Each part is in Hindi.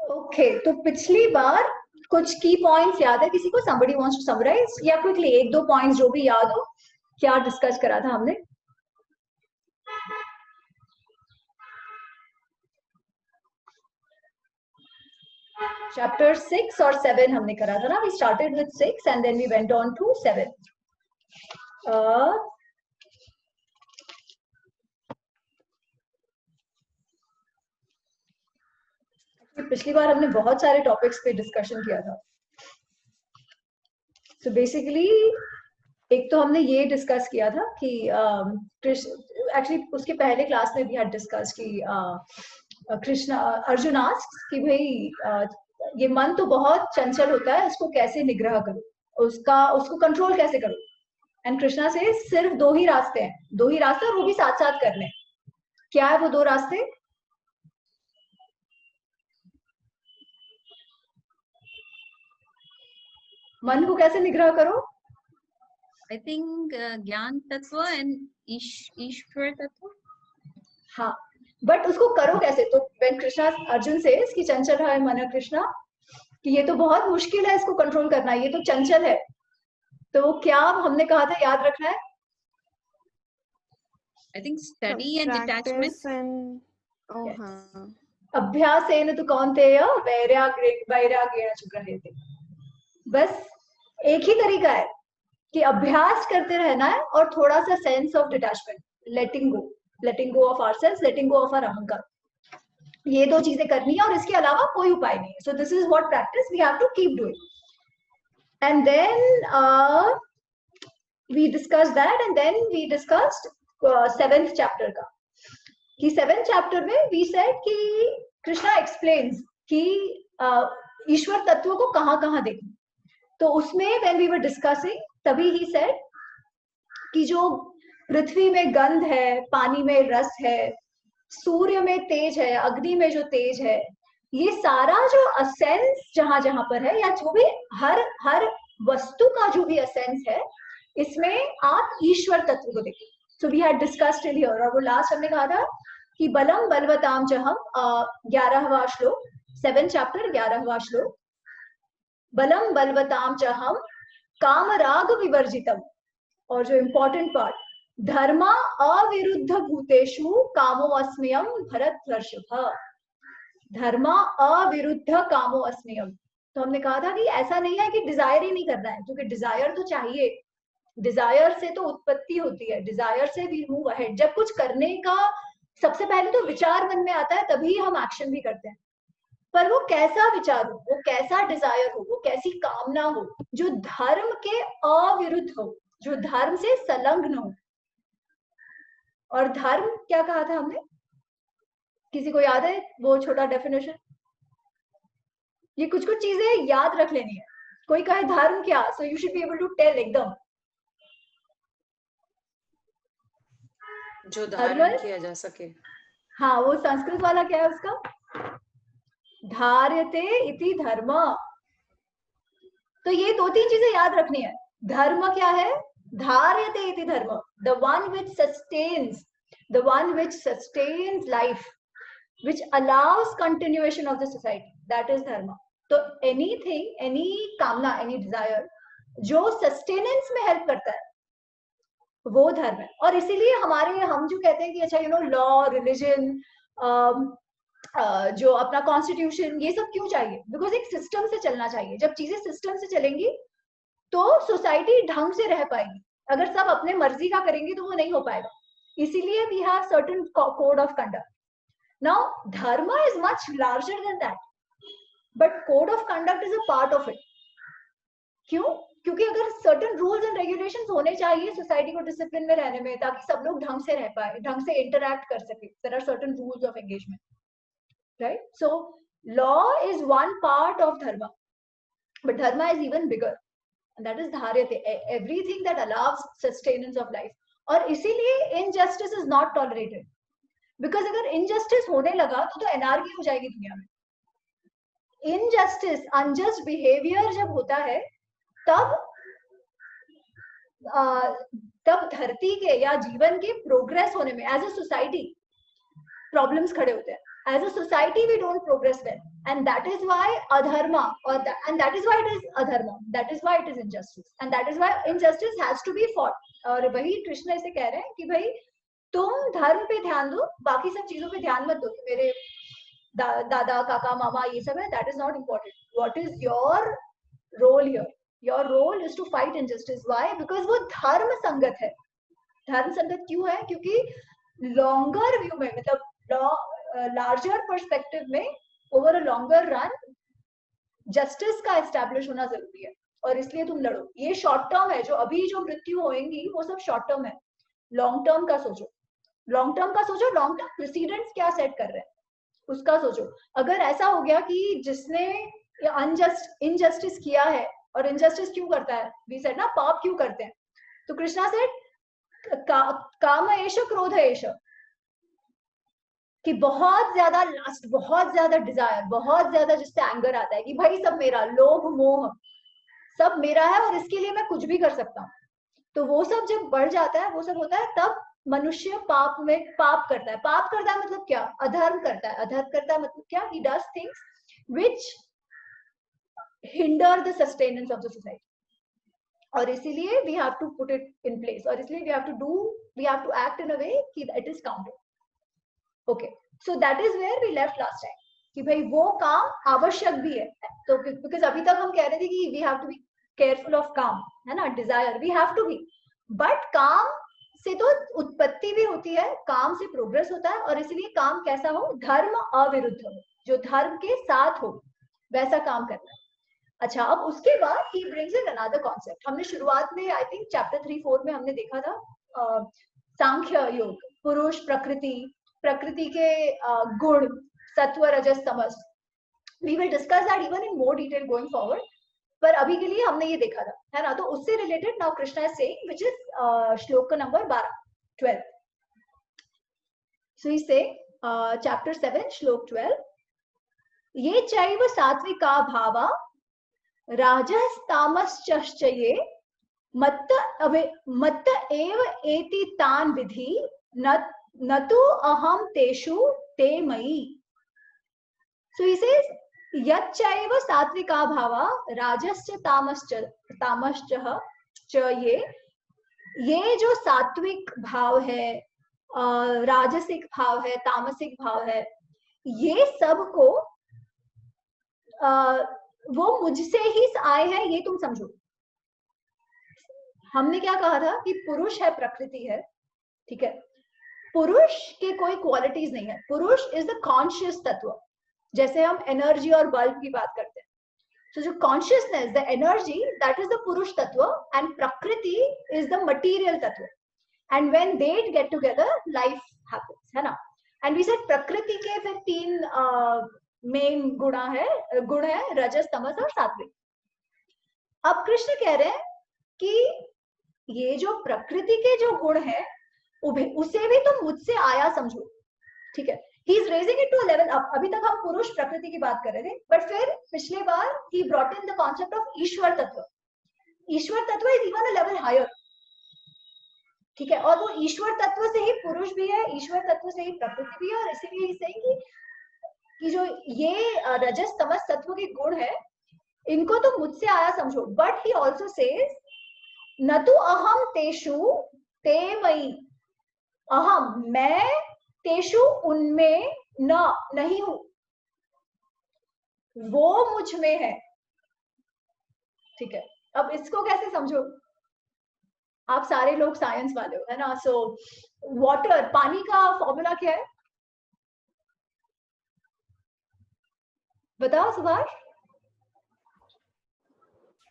ओके, तो पिछली बार कुछ की पॉइंट्स याद है किसी को? somebody wants to summarize या क्विकली एक दो पॉइंट्स जो भी याद हो, क्या डिस्कस करा था हमने? चैप्टर 6 और 7 हमने करा था ना. We started with 6 and then we went on to 7. पिछली बार हमने बहुत सारे टॉपिक्स पे डिस्कशन किया था. तो बेसिकली एक तो हमने ये डिस्कस किया था कि एक्चुअली उसके पहले क्लास में भी had डिस्कस कि कृष्णा अर्जुन आस्क्स कि भाई ये मन तो बहुत चंचल होता है, उसको कैसे निग्रह करो, उसको कंट्रोल कैसे करो. एंड कृष्णा से सिर्फ दो ही रास्ते हैं, दो ही रास्ते, और वो भी साथ साथ करने. क्या है वो दो रास्ते? मन को कैसे निग्रह करो? आई थिंक ज्ञान तत्व एंड ईश्वर तत्व. हाँ, बट उसको करो कैसे? तो व्हेन कृष्णा अर्जुन से इसकी चंचल है मन कृष्णा कि ये तो बहुत मुश्किल है इसको कंट्रोल करना, ये तो चंचल है. तो क्या हमने कहा था याद रखना है? I think study and detachment. अभ्यासेन तु कौन्तेय वैराग्येण च गृह्यते. बस एक ही तरीका है कि अभ्यास करते रहना है और थोड़ा सा sense of detachment, letting go of ourselves, letting go of our अहंकार. ये दो चीजें करनी है और इसके अलावा कोई उपाय नहीं है. So this is what practice we have to keep doing. And then we discussed that, and then we discussed 7th chapter का, कि 7th chapter में we said कि कृष्णा explains कि ईश्वर तत्व को कहाँ कहाँ देखना. तो उसमें when we were discussing तभी he said कि जो पृथ्वी में गंध है, पानी में रस है, सूर्य में तेज है, अग्नि में जो तेज है, ये सारा जो असेंस जहां जहां पर है, या जो भी हर वस्तु का जो भी असेंस है, इसमें आप ईश्वर तत्व को देखिए. So we had discussed in here, और वो लास्ट हमने कहा था कि बलम बलवताम चहम, 11वां श्लोक, 7th चैप्टर 11वां श्लोक, बलम बलवताम चहम काम राग विवर्जितम. और जो इम्पोर्टेंट पार्ट, धर्मा अविरुद्ध भूतेषु कामो अस्म्यम भरतर्षभ. धर्मा अविरुद्ध कामो अस्म्यम. तो हमने कहा था कि ऐसा नहीं है कि डिजायर ही नहीं करना है, क्योंकि डिजायर तो चाहिए, डिजायर से तो उत्पत्ति होती है, डिजायर से वी मूव अहेड. जब कुछ करने का सबसे पहले तो विचार मन में आता है, तभी हम एक्शन भी करते हैं. पर वो कैसा विचार हो, वो कैसा डिजायर हो, वो कैसी कामना हो जो धर्म के अविरुद्ध हो, जो धर्म से संलग्न हो. और धर्म क्या कहा था हमने? किसी को याद है वो छोटा डेफिनेशन? ये कुछ कुछ चीजें याद रख लेनी है. कोई कहे धर्म क्या, so you should be able to tell एकदम. जो धारण किया जा सके. हाँ, वो संस्कृत वाला क्या है उसका? धार्यते इति धर्म. तो ये दो तीन चीजें याद रखनी है. धर्म क्या है? धार्यते इति धर्म, the one which sustains life, which allows continuation of the society, that is dharma. तो anything, any कामना, any desire जो सस्टेनेंस में हेल्प करता है, वो धर्म है. और इसीलिए हम जो कहते हैं कि अच्छा लॉ, रिलीजन, जो अपना कॉन्स्टिट्यूशन, ये सब क्यों चाहिए? बिकॉज एक सिस्टम से चलना चाहिए. जब चीजें सिस्टम से चलेंगी तो सोसाइटी ढंग से रह पाएगी. अगर सब अपने मर्जी का करेंगे तो वो नहीं हो पाएगा. इसीलिए we have certain code of conduct. Now dharma is much larger than that, but code of conduct is a part of it. क्यों? क्योंकि अगर सर्टेन रूल्स एंड रेगुलेशंस होने चाहिए सोसाइटी को डिसिप्लिन में रहने में, ताकि सब लोग ढंग से रह पाए, ढंग से इंटरैक्ट कर सके. There are certain rules of engagement, right? So law is one part of dharma, but dharma is even bigger, and that is dharyate, everything that allows sustenance of life. और इसीलिए injustice is not tolerated, because अगर injustice होने लगा तो anarchy हो जाएगी दुनिया में. injustice, unjust behavior जब होता है, तब धरती के या जीवन के प्रोग्रेस होने में, एज ए सोसाइटी, प्रॉब्लम्स खड़े होते हैं. As a society we don't progress well, and that is why adharma, and that is why it is adharma, that is why it is injustice, and that is why injustice has to be fought. और वही कृष्ण ऐसे कह रहे हैं कि भाई तुम धर्म पे ध्यान दो, बाकी सब चीजों पे ध्यान मत दो, मेरे दादा काका मामा ये सब है, that is not important. What is your role here? Your role is to fight injustice. Why? Because वो धर्म संगत है. धर्म संगत क्यों है? क्योंकि लॉन्गर व्यू में, मतलब लार्जर पर्सपेक्टिव में, over a longer run justice का एस्टैब्लिश होना जरूरी है, और इसलिए तुम लड़ो. ये शॉर्ट टर्म है, जो अभी जो मृत्यु होएंगी वो सब शॉर्ट टर्म है. लॉन्ग टर्म का सोचो, लॉन्ग टर्म का सोचो, लॉन्ग टर्म प्रेसिडेंट्स क्या सेट कर रहे हैं उसका सोचो. अगर ऐसा हो गया कि जिसने इनजस्टिस किया है, और इनजस्टिस क्यों करता है, वी सेड ना, पाप क्यों करते हैं, तो कृष्णा सेड काम एष क्रोध एष, कि बहुत ज्यादा लस्ट, बहुत ज्यादा डिजायर, बहुत ज्यादा जिससे एंगर आता है कि भाई सब मेरा, लोभ मोह सब मेरा है और इसके लिए मैं कुछ भी कर सकता हूँ. तो वो सब जब बढ़ जाता है, वो सब होता है, तब मनुष्य पाप में पाप करता है. पाप करता है मतलब क्या? अधर्म करता है. अधर्म करता है मतलब क्या? He does things which hinder the sustenance of the society. और इसीलिए we have to put it in place, और इसलिए we have to act in a way कि it is counted. Okay, so that is where we left last time, कि भाई वो काम आवश्यक भी है. तो बिकॉज अभी तक हम कह रहे थे कि we have to be careful of काम, है ना, desire we have to be, but काम से तो उत्पत्ति भी होती है, काम से प्रोग्रेस होता है, और इसलिए काम कैसा हो? धर्म अविरुद्ध हो, जो धर्म के साथ हो वैसा काम करना है. अच्छा, अब उसके बाद he brings in another concept. हमने शुरुआत में आई थिंक चैप्टर 3-4 में हमने देखा था सांख्य योग, पुरुष प्रकृति, प्रकृति के गुण, सत्व रजस तमस. We will discuss that even in more detail going forward, पर अभी के लिए हमने ये देखा था, है ना. तो उससे related now Krishna is saying, which is shloka number 12. So he saying chapter 7 shloka 12, ये चैव सात्विका भावा राजस्तामश्च ये मत्त एव एति तान विधि न तु अहम तेषु ते मयि. सो ही सेज यच्चैव सात्विका भावा राजश्च तामश्च च ये जो सात्विक भाव है, राजसिक भाव है, तामसिक भाव है, ये सब को वो मुझसे ही आए हैं, ये तुम समझो. हमने क्या कहा था कि पुरुष है, प्रकृति है, ठीक है. पुरुष के कोई क्वालिटीज नहीं है. पुरुष इज द कॉन्शियस तत्व, जैसे हम एनर्जी और बल्ब की बात करते हैं. तो जो consciousness, the energy, that is the पुरुष तत्व, एंड प्रकृति इज द मटीरियल तत्व. And when they get together life happens, है ना. एंड वी सेड प्रकृति के फिर 3 मेन गुण है, रजस तमस और सात्विक. अब कृष्ण कह रहे हैं कि ये जो प्रकृति के जो गुण है उसे भी तुम मुझसे आया समझो, ठीक है. He is raising it to a level up. अभी तक हम पुरुष प्रकृति की बात कर रहे थे, बट फिर पिछले बार ही brought in the concept of Ishwar tattva. Ishwar tattva is even a level higher, ठीक है. और वो ईश्वर तत्व से ही पुरुष भी है, ईश्वर तत्व से ही प्रकृति भी है, और इसीलिए सही कि जो ये रजस तमस तत्व के गुण है, इनको तो मुझसे आया समझो. बट ही ऑल्सो सेज न तो अहम तेषु ते मयि. अहम, मैं, तेषु, उनमें, न, नहीं हूं, वो मुझ में है, ठीक है. अब इसको कैसे समझो? आप सारे लोग साइंस वाले हो, है ना. सो वाटर, पानी का फॉर्मूला क्या है बताओ सुभाष?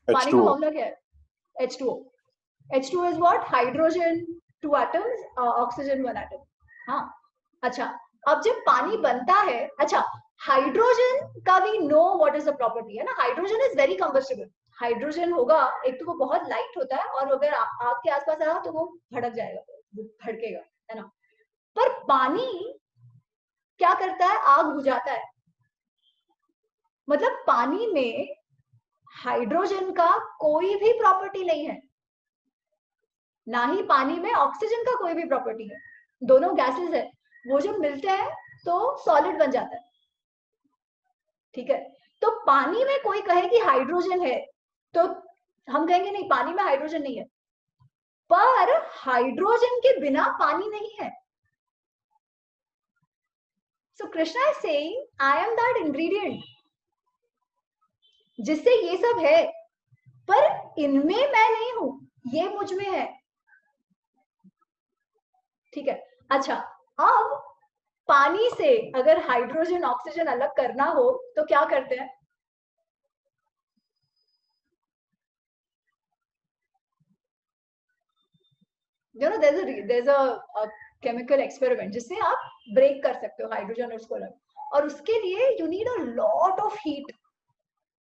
पानी का फॉर्मूला क्या है? H2O. H2O is what? Hydrogen 2 atoms, oxygen 1 atom. हाँ, अच्छा. अब जब पानी बनता है, अच्छा, हाइड्रोजन का भी no what is the property, है ना. Hydrogen is very combustible. Hydrogen होगा, एक तो वो बहुत लाइट होता है, और अगर आग के आसपास आया तो वो भड़क जाएगा, भड़केगा, है ना. पर पानी क्या करता है? आग बुझाता है. मतलब पानी में हाइड्रोजन का कोई भी प्रॉपर्टी नहीं है, ना ही पानी में ऑक्सीजन का कोई भी प्रॉपर्टी है. दोनों गैसेस है, वो जब मिलते हैं तो सॉलिड बन जाता है, ठीक है। तो पानी में कोई कहे कि हाइड्रोजन है, तो हम कहेंगे नहीं, पानी में हाइड्रोजन नहीं है, पर हाइड्रोजन के बिना पानी नहीं है। So Krishna is saying, I am that ingredient जिससे ये सब है, पर इनमें मैं नहीं हूं, ये मुझ में है, ठीक है। अच्छा, अब पानी से अगर हाइड्रोजन ऑक्सीजन अलग करना हो तो क्या करते हैं? You know, there's a chemical experiment जिससे आप ब्रेक कर सकते हो हाइड्रोजन और उसको अलग, और उसके लिए you need a lot of heat,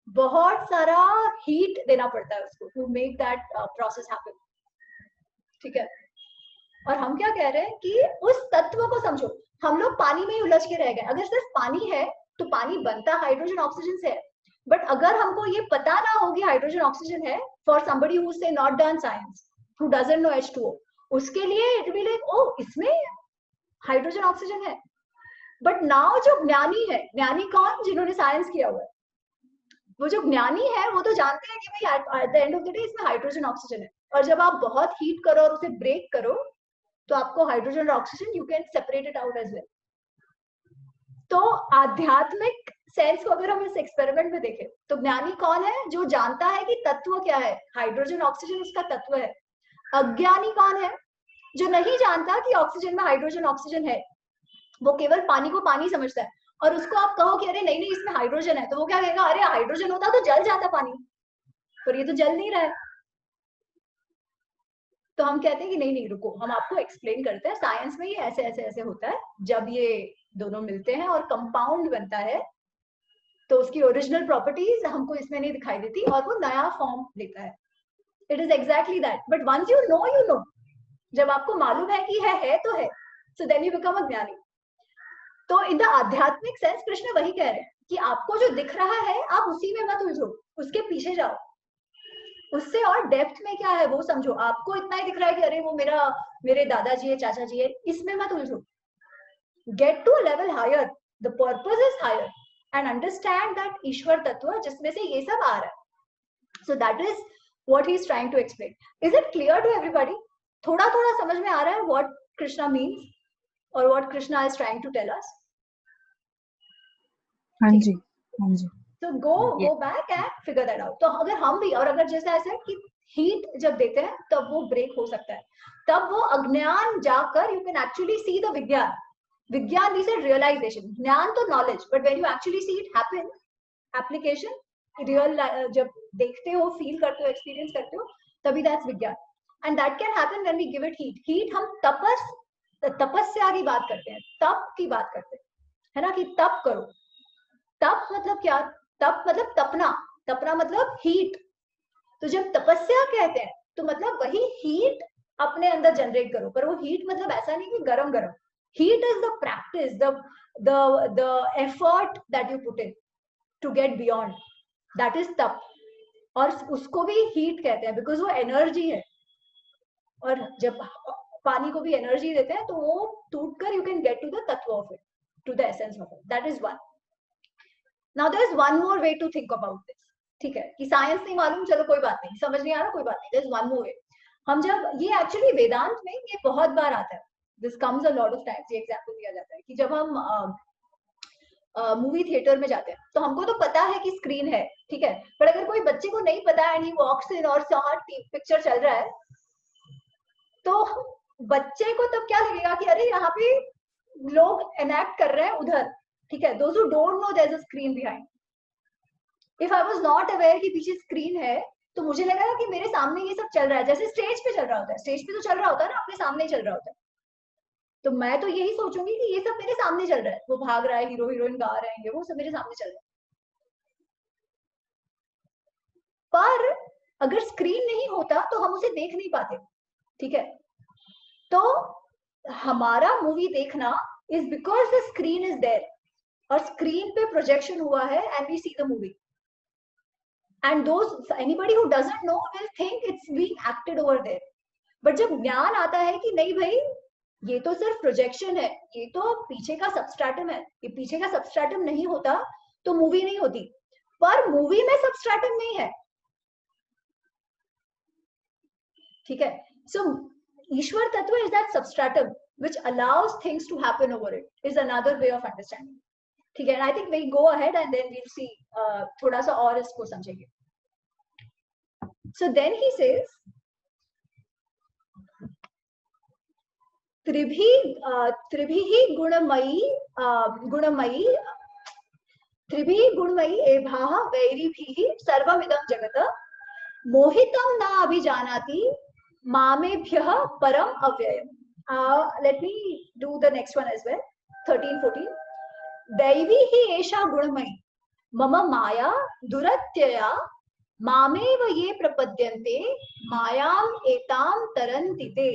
बहुत सारा हीट देना पड़ता है उसको to make that process happen, ठीक है। और हम क्या कह रहे हैं कि उस तत्व को समझो, हम लोग पानी में ही उलझ के रह गए। अगर सिर्फ पानी है तो पानी बनता हाइड्रोजन ऑक्सीजन से है, बट अगर हमको ये पता ना हो कि हाइड्रोजन ऑक्सीजन है, फॉर समबडी हु से not done science, who doesn't know H2O, उसके लिए इट विल लाइक, ओ इसमें हाइड्रोजन ऑक्सीजन है। बट नाउ जो ज्ञानी है, ज्ञानी कौन? जिन्होंने साइंस किया हुआ है, वो जो ज्ञानी है वो तो जानते हैं कि भाई at the end of the day इसमें हाइड्रोजन ऑक्सीजन है, और जब आप बहुत हीट करो और उसे ब्रेक करो तो आपको हाइड्रोजन और oxygen, you can separate it out as well. तो आध्यात्मिक सेंस को अगर हम इस एक्सपेरिमेंट में देखें तो ज्ञानी कौन है? जो जानता है कि तत्व क्या है, हाइड्रोजन ऑक्सीजन उसका तत्व है। अज्ञानी कौन है? जो नहीं जानता कि ऑक्सीजन में हाइड्रोजन ऑक्सीजन है, वो केवल पानी को पानी समझता है, और उसको आप कहो कि अरे नहीं नहीं इसमें हाइड्रोजन है, तो वो क्या कहेगा? अरे हाइड्रोजन होता तो जल जाता पानी, पर ये तो जल नहीं रहा है। तो हम कहते हैं कि नहीं नहीं रुको, हम आपको एक्सप्लेन करते हैं, साइंस में ये ऐसे ऐसे ऐसे होता है, जब ये दोनों मिलते हैं और कंपाउंड बनता है तो उसकी ओरिजिनल प्रॉपर्टीज हमको इसमें नहीं दिखाई देती और वो नया फॉर्म लेता है। It is exactly that, but once you know, जब आपको मालूम है कि है तो है, so then you become a ज्ञानी। तो इन द आध्यात्मिक सेंस कृष्ण वही कह रहे हैं कि आपको जो दिख रहा है आप उसी में मत उलझो, उसके पीछे जाओ, उससे और डेप्थ में क्या है वो समझो। आपको इतना ही दिख रहा है कि अरे वो मेरे दादाजी है, चाचा जी है, इसमें मत उलझो। Get to a level higher, the purpose is higher, and understand that Ishwar tattva जिसमें से ये सब आ रहा है। So that is what he is trying to explain. Is it clear to everybody? थोड़ा थोड़ा समझ में आ रहा है व्हाट कृष्णा मीन्स और what Krishna is trying to tell us? हाँ जी, हाँ जी। तो go back and figure that out. तो अगर हम भी, और अगर जैसे ऐसा है कि हीट जब देते हैं तब वो ब्रेक हो सकता है, तब वो अज्ञान जाकर you can actually see the विज्ञान। विज्ञान मींस रियलाइजेशन, ज्ञान तो knowledge, but when you actually see it happen, application, real, जब देखते हो, फील करते हो, एक्सपीरियंस करते हो, तभी दैट्स विज्ञान। And that can happen when we give it heat. Heat हम तपस्या की बात करते हैं, तप की बात करते हैं, है ना, कि तप करो। तप मतलब क्या? तप मतलब तपना, तपना मतलब हीट। तो जब तपस्या कहते हैं तो मतलब वही हीट अपने अंदर जनरेट करो, पर वो हीट मतलब ऐसा नहीं कि गरम गरम। Heat is the practice, the effort that you put in to get beyond, that is तप। और उसको भी हीट कहते हैं बिकॉज वो एनर्जी है, और जब पानी को भी एनर्जी देते हैं तो वो टूट कर you can get to the tattva of it, to the essence of it. That is one. Now there is one more way to think about this, ठीक है, कि साइंस नहीं मालूम, चलो कोई बात नहीं, समझ नहीं आ रहा, कोई बात नहीं, देयर इज वन मोर वे। हम जब, ये एक्चुअली वेदांत में ये बहुत बार आता है, this comes a lot of times, ये एग्जांपल दिया जाता है कि जब हम मूवी थिएटर में जाते हैं तो हमको तो पता है कि स्क्रीन है, ठीक है, पर अगर कोई बच्चे को नहीं पता एंड ही वॉक्स इन और पिक्चर चल रहा है, तो बच्चे को तब क्या लगेगा कि अरे यहाँ पे लोग एनैक्ट कर रहे हैं उधर, ठीक है, those who don't know there is a screen behind. If I was not aware कि पीछे स्क्रीन है, तो मुझे लगा कि मेरे सामने ये सब चल रहा है, जैसे स्टेज पे चल रहा होता है, स्टेज पे तो चल रहा होता है ना, अपने सामने चल रहा होता है, तो मैं तो यही सोचूंगी कि ये सब मेरे सामने चल रहा है, वो भाग रहा है, हीरो हीरोइन गा रहे हैं, वो सब मेरे सामने चल रहा है। पर अगर स्क्रीन नहीं होता तो हम उसे देख नहीं पाते, ठीक है। तो हमारा मूवी देखना is because the screen is there, और स्क्रीन पे प्रोजेक्शन हुआ है and we see the movie, and anybody who doesn't know will think it's being acted over there. But जब ज्ञान आता है कि नहीं भाई, ये तो सिर्फ प्रोजेक्शन है, ये तो पीछे का सबस्ट्रेटम है। ये पीछे का सबस्ट्रेटम नहीं होता तो मूवी नहीं होती, पर मूवी में सबस्ट्रेटम नहीं है, ठीक है। सो ईश्वर tattva is that substratum which allows things to happen over it, is another way of understanding, ठीक है। I think we'll go ahead and then we'll see थोड़ा सा और इसको समझेंगे। So then he says त्रिभिः गुणमयी एभाः वैरिभिः सर्वमिदं जगत् मोहितं न अभिजानाति मामेभ्यः परम अव्ययम्। Let me do the next one as well. 13-14 दैवी ही एषा गुणमयी मम माया दुरत्यया मामेव ये प्रपद्यन्ते मायाम एताम तरन्ति ते।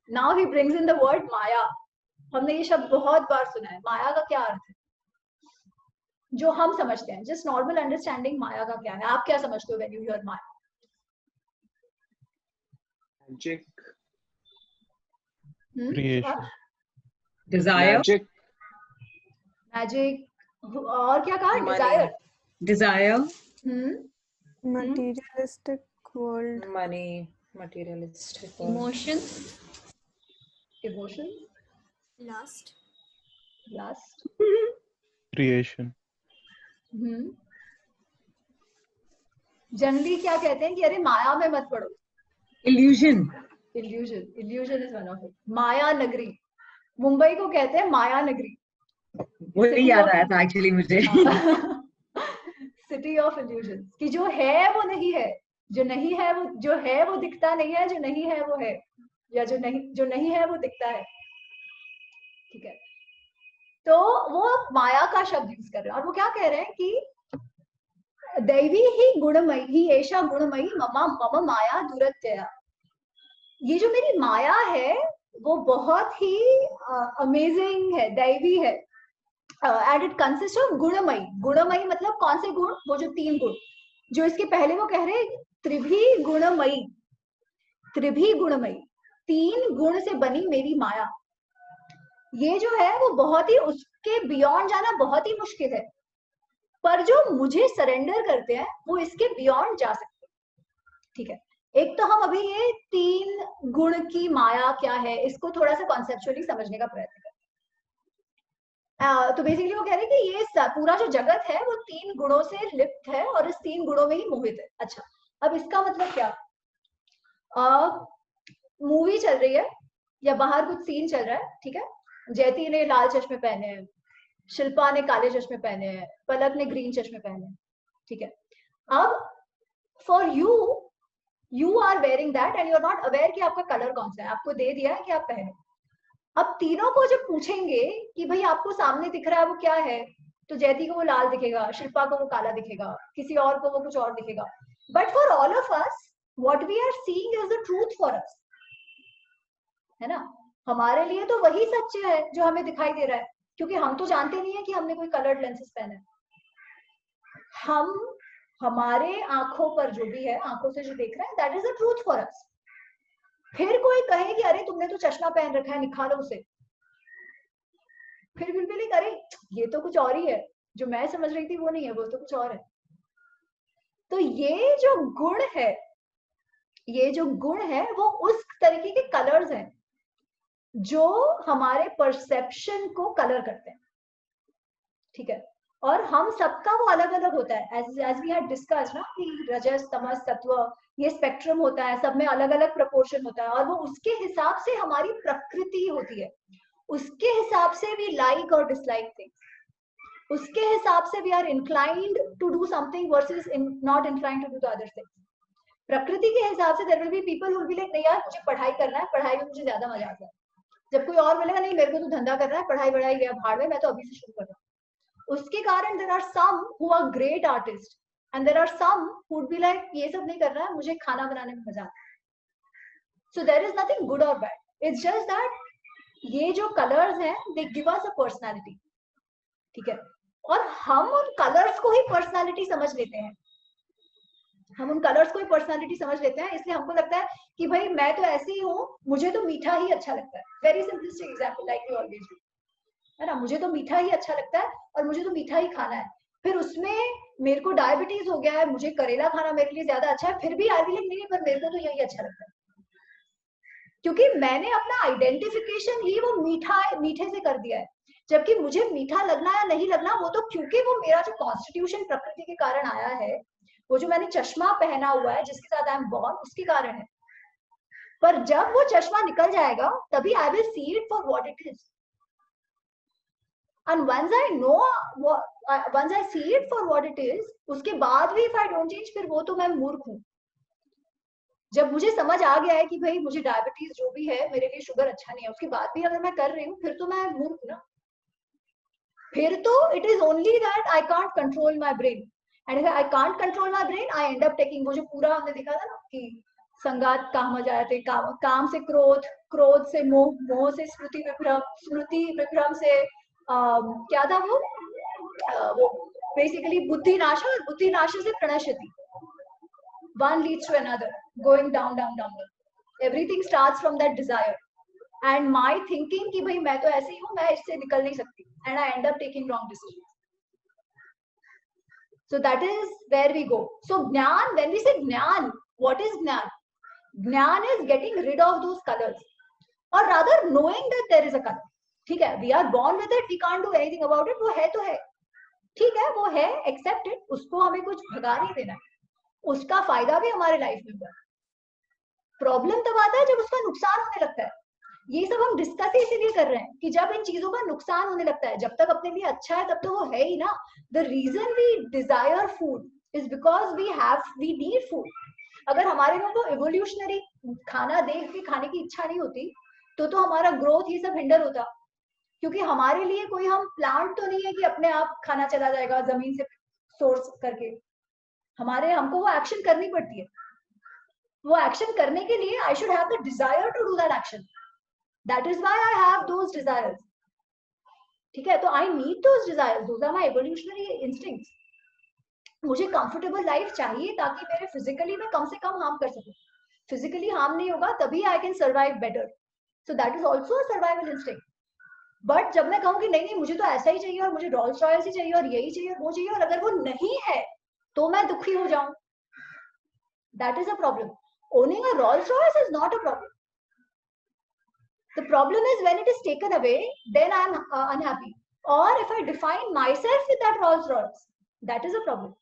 Now he brings in the word माया। हमने ये शब्द बहुत बार सुना है। माया का क्या अर्थ है जो हम समझते हैं, जस्ट नॉर्मल अंडरस्टैंडिंग माया का क्या है? आप क्या समझते हो when you hear माया? Magic. Creation. Desire. मैजिक और क्या कहा? Desire. Desire. Materialistic world. Money. Materialistic world. Emotion. Emotion. Lust. Creation. Generally क्या कहते हैं कि अरे माया में मत पड़ो। Illusion. Illusion is one of it. माया नगरी, मुंबई को कहते हैं माया नगरी। वही याद आया था एक्चुअली मुझे। सिटी ऑफ इल्यूजन, कि जो है वो नहीं है, जो नहीं है वो, जो है वो दिखता नहीं है, जो नहीं है वो है, या जो नहीं है वो दिखता है, ठीक है। तो वो माया का शब्द यूज कर रहे हैं और वो क्या कह रहे हैं कि दैवी ही गुणमयी ही ऐशा गुणमयी मम माया दुरत्यया। ये जो मेरी माया है वो बहुत ही अमेजिंग है, दैवी है। And it consist of gunamayi. गुणमयी मतलब कौन से गुण? वो जो 3 गुण जो इसके पहले वो कह रहे हैं त्रिभी गुणमयी, 3 गुण से बनी मेरी माया। ये जो है वो बहुत ही, उसके बियॉन्ड जाना बहुत ही मुश्किल है, पर जो मुझे सरेंडर करते हैं वो इसके बियॉन्ड जा सकते हैं, ठीक है। एक तो हम अभी ये 3 गुण की माया क्या है इसको थोड़ा सा कॉन्सेप्चुअली समझने का प्रयत्न करते हैं। तो बेसिकली वो कह रहे हैं कि ये पूरा जो जगत है वो 3 गुणों से लिप्त है और इस 3 गुणों में ही मोहित है। अच्छा, अब इसका मतलब क्या? मूवी चल रही है या बाहर कुछ सीन चल रहा है, ठीक है। जयती ने लाल चश्मे पहने हैं, शिल्पा ने काले चश्मे पहने हैं, पलक ने ग्रीन चश्मे पहने हैं, ठीक है। अब for you are wearing that and you are not aware कि आपका कलर कौन सा है, आपको दे दिया है कि आप पहनो। अब तीनों को जब पूछेंगे कि भाई आपको सामने दिख रहा है वो क्या है, तो जयती को वो लाल दिखेगा, शिल्पा को वो काला दिखेगा, किसी और को वो कुछ और दिखेगा। But for all of us what we are seeing is the truth for us, है ना। हमारे लिए तो वही सच्चे है जो हमें दिखाई दे रहा है, क्योंकि हम तो जानते नहीं है कि हमने कोई कलर्ड लेंसेज पहने। हम हमारे आंखों पर जो भी है, आंखों से जो देख रहे हैं, that is the truth for अस। फिर कोई कहे कि अरे तुमने तो चश्मा पहन रखा है, निकालो उसे, फिर बिल्कुल ही अरे ये तो कुछ और ही है, जो मैं समझ रही थी वो नहीं है, वो तो कुछ और है। तो ये जो गुण है वो उस तरीके के कलर्स हैं जो हमारे परसेप्शन को कलर करते हैं, ठीक है। और हम सबका वो अलग अलग होता है, एज वी हैड डिस्कस्ड ना कि रजस तमस सत्व ये स्पेक्ट्रम होता है, सब में अलग अलग प्रपोर्शन होता है, और वो उसके हिसाब से हमारी प्रकृति होती है, उसके हिसाब से वी लाइक और डिसलाइक थिंग्स, उसके हिसाब से we are inclined to do something versus not inclined to do the other things. प्रकृति के हिसाब से there will be people who will be like नहीं यार मुझे पढ़ाई करना है, पढ़ाई में मुझे ज्यादा मजा आता है। जब कोई और बोलेगा नहीं मेरे को तो धंधा करना है, पढ़ाई बढ़ाई गया भाड़ में, मैं तो अभी से शुरू कर रहा हूँ। उसके कारण there are some who are great artist and there are some who would be like ये सब नहीं करना है, मुझे खाना बनाने में मजा आता है। So there is nothing good और बैड, इट्स जस्ट दैट ये जो कलर्स हैं they give us a personality, ठीक है। और हम उन कलर्स को ही पर्सनालिटी समझ लेते हैं। हम उन कलर्स को ही पर्सनालिटी समझ लेते हैं, इसलिए हमको लगता है कि भाई मैं तो ऐसी ही हूँ, मुझे तो मीठा ही अच्छा लगता है। Very simplistic example like we always do, है ना, मुझे तो मीठा ही अच्छा लगता है और मुझे तो मीठा ही खाना है। फिर उसमें मेरे को डायबिटीज हो गया है, मुझे करेला खाना मेरे लिए ज्यादा अच्छा है, फिर भी आई विल नहीं, पर मेरे को तो यही अच्छा लगता है, क्योंकि मैंने अपना आइडेंटिफिकेशन ही वो मीठे से कर दिया है। जबकि मुझे मीठा लगना या नहीं लगना वो तो क्योंकि वो मेरा जो कॉन्स्टिट्यूशन प्रकृति के कारण आया है, वो जो मैंने चश्मा पहना हुआ है जिसके साथ आई एम बॉर्न, उसके कारण है। पर जब वो चश्मा निकल जाएगा तभी I will see it for what it is. And once I know once I see it for what it is, उसके बाद भी if I don't change, फिर वो तो मैं मूर्ख हूँ। जब मुझे समझ आ गया है कि भाई मुझे डायबिटीज जो भी है मेरे लिए शुगर अच्छा नहीं है, उसके बाद भी अगर मैं कर रही हूँ, फिर तो मैं मूर्ख हूँ ना। फिर तो it is only that I can't control my brain, and if I can't control my brain I end up taking, वो जो पूरा हमने देखा था ना कि संगात काम जाते, काम से क्रोध, क्रोध से मोह, मोह से स्मृति विभ्रम, स्मृति विभ्रम से क्या था वो बेसिकली बुद्धि नाश, और बुद्धि नाश से प्रणश्यति, one leads to another, going down down down down. Everything starts from that desire and my thinking कि भाई मैं तो ऐसे ही हूँ, मैं इससे निकल नहीं सकती, and I end up taking wrong decisions. So that is where we go. So jnana, when we say jnana, what is jnana? Jnana is getting rid of those colors, or rather knowing that there is a color. ठीक है, we are born with it, we can't do anything about it, वो है तो है, ठीक है, वो है, accept it, उसको हमें कुछ भगा नहीं देना, उसका फायदा भी हमारे लाइफ में हुआ। प्रॉब्लम तब आता है जब उसका नुकसान होने लगता है। ये सब हम डिस्कस इसीलिए कर रहे हैं कि जब इन चीजों का नुकसान होने लगता है, जब तक अपने लिए अच्छा है तब तो वो है ही ना। The reason we desire food is because we need food. अगर हमारे में वो इवोल्यूशनरी खाना देख के खाने की इच्छा नहीं होती तो हमारा ग्रोथ ये सब हिंडर होता, क्योंकि हमारे लिए कोई हम प्लांट तो नहीं है कि अपने आप खाना चला जाएगा जमीन से सोर्स करके। हमको वो एक्शन करनी पड़ती है। वो एक्शन करने के लिए I should have the desire to do that action, that is why I have those desires. ठीक है, तो I need those desires, those are my evolutionary instincts. मुझे कंफर्टेबल लाइफ चाहिए ताकि मेरे फिजिकली में कम से कम हार्म कर सकूं। फिजिकली हार्म नहीं होगा तभी I can survive better, so that is also a survival instinct. But जब मैं कहूँ कि नहीं नहीं मुझे तो ऐसा ही चाहिए और मुझे रॉल्स रॉयल्स ही चाहिए और यही चाहिए और वो चाहिए, और अगर वो नहीं है तो मैं दुखी हो जाऊं, that is a problem. Owning a Rolls Royce is not a problem. The problem is when it is taken away, then I am unhappy. Or if I define myself with that Rolls Royce, that is a problem.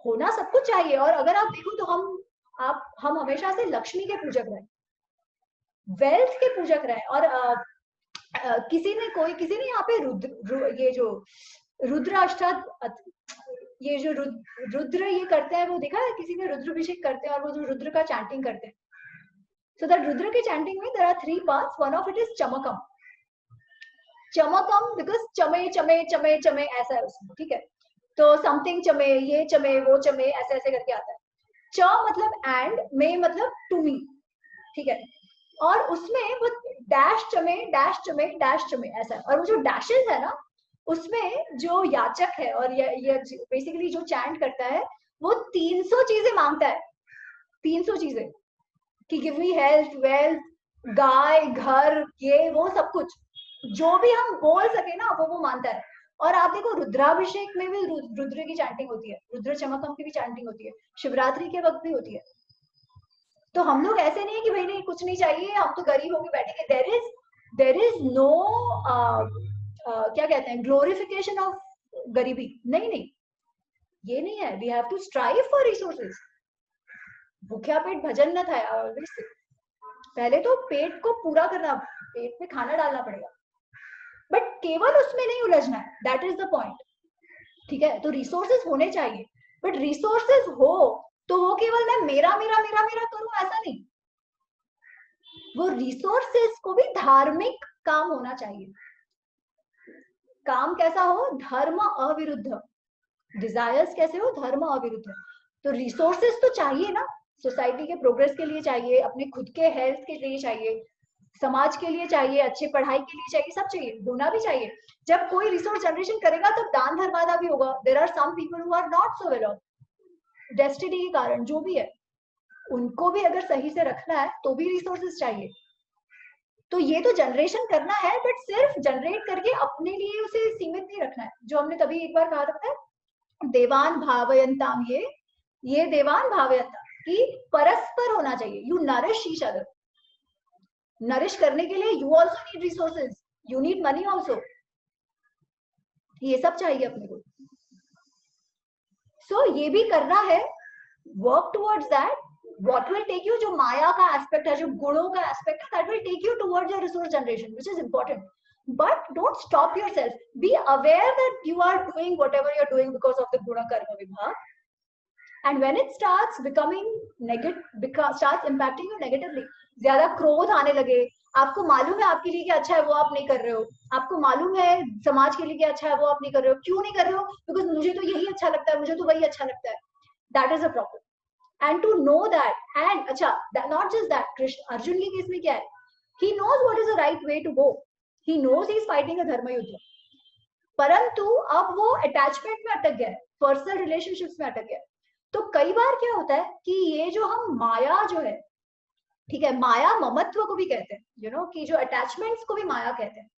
होना सब कुछ चाहिए, और अगर आप देखो तो हम हमेशा से लक्ष्मी के पूजक रहे, वेल्थ के पूजक रहे, और किसी ने यहाँ पे ये जो रुद्र ये जो रुद्र ये करते हैं, वो देखा है किसी ने रुद्राभिषेक करते हैं और वो जो रुद्र का चैंटिंग करते हैं। सो दैट रुद्र के चैंटिंग में there are 3 parts, one of it is Chamakam. Chamakam because चमे चमे चमे चमे ऐसा है उसमें, ठीक है, तो समथिंग चमे, ये चमे, वो चमे, ऐसे ऐसे करके आता है। च मतलब एंड, मे मतलब टू मी, ठीक है, और उसमें वो डैश चमे डैश चमे डैश चमे ऐसा है, और वो जो डैशेस है ना उसमें जो याचक है और ये बेसिकली जो चैंट करता है वो 300 चीजें मांगता है, 300 चीजें कि गिव मी हेल्थ, वेल्थ, गाय, घर, ये वो सब कुछ जो भी हम बोल सके ना वो मानता है। और आप देखो रुद्राभिषेक में भी रुद्र की चैंटिंग होती है, रुद्र चमकम की भी चैंटिंग होती है, शिवरात्रि के वक्त भी होती है। तो हम लोग ऐसे नहीं है कि भाई नहीं कुछ नहीं चाहिए, हम तो गरीब होके बैठेंगे। देर इज नो क्या कहते हैं, ग्लोरिफिकेशन ऑफ गरीबी, नहीं, ये नहीं है। We have to strive for resources. भूख्या पेट भजन न था, पहले तो पेट को पूरा करना, पेट में खाना डालना पड़ेगा, बट केवल उसमें नहीं उलझना है, दैट इज द पॉइंट। ठीक है, तो रिसोर्सेज होने चाहिए, बट रिसोर्सेज हो तो वो केवल मैं मेरा करूं ऐसा नहीं, वो रिसोर्सेज को भी धार्मिक काम होना चाहिए। काम कैसा हो, धर्म अविरुद्ध, डिजायर्स कैसे हो, धर्म अविरुद्ध। तो रिसोर्सेज तो चाहिए ना, सोसाइटी के प्रोग्रेस के लिए चाहिए, अपने खुद के हेल्थ के लिए चाहिए, समाज के लिए चाहिए, अच्छे पढ़ाई के लिए चाहिए, सब चाहिए, होना भी चाहिए। जब कोई रिसोर्स जनरेशन करेगा तब दान धर्मादा भी होगा। There are some people who are not so well off, destiny के कारण जो भी है, उनको भी अगर सही से रखना है तो भी रिसोर्सेज चाहिए। तो ये तो जनरेशन करना है, बट सिर्फ जनरेट करके अपने लिए उसे सीमित नहीं रखना है। जो हमने तभी एक बार कहा था, देवान भावयंताम, ये देवान भावयंता कि परस्पर होना चाहिए। You nourish each other. Nourish करने के लिए you also need resources, you need money also, ये सब चाहिए अपने को। सो ये भी करना है, work towards that. What will take you, जो माया का एस्पेक्ट है, जो गुणों का एस्पेक्ट है, that will take you towards your resource generation, which is important. But don't stop yourself. Be aware that you are doing whatever you're doing because of the guna karma vibhag. And when it starts becoming negative, starts impacting you negatively, ज्यादा क्रोध आने लगे, आपको मालूम है आपके लिए क्या अच्छा है वो आप नहीं कर रहे हो, आपको मालूम है समाज के लिए क्या अच्छा है वो आप नहीं कर रहे हो, क्यों नहीं कर रहे हो? बिकॉज मुझे तो यही अच्छा लगता है, मुझे तो वही अच्छा लगता है। That is a problem. And to know that, and अच्छा, not just that, Krishna Arjun के केस में क्या है, he knows what is the right way to go, he knows he is fighting a धर्म युद्ध, परंतु अब वो अटैचमेंट में अटक गया है, पर्सनल रिलेशनशिप्स में अटक गया है। तो कई बार क्या होता है कि ये जो हम माया जो है, ठीक है, माया ममत्व को भी कहते हैं, यू नो, कि जो अटैचमेंट्स को भी माया कहते हैं,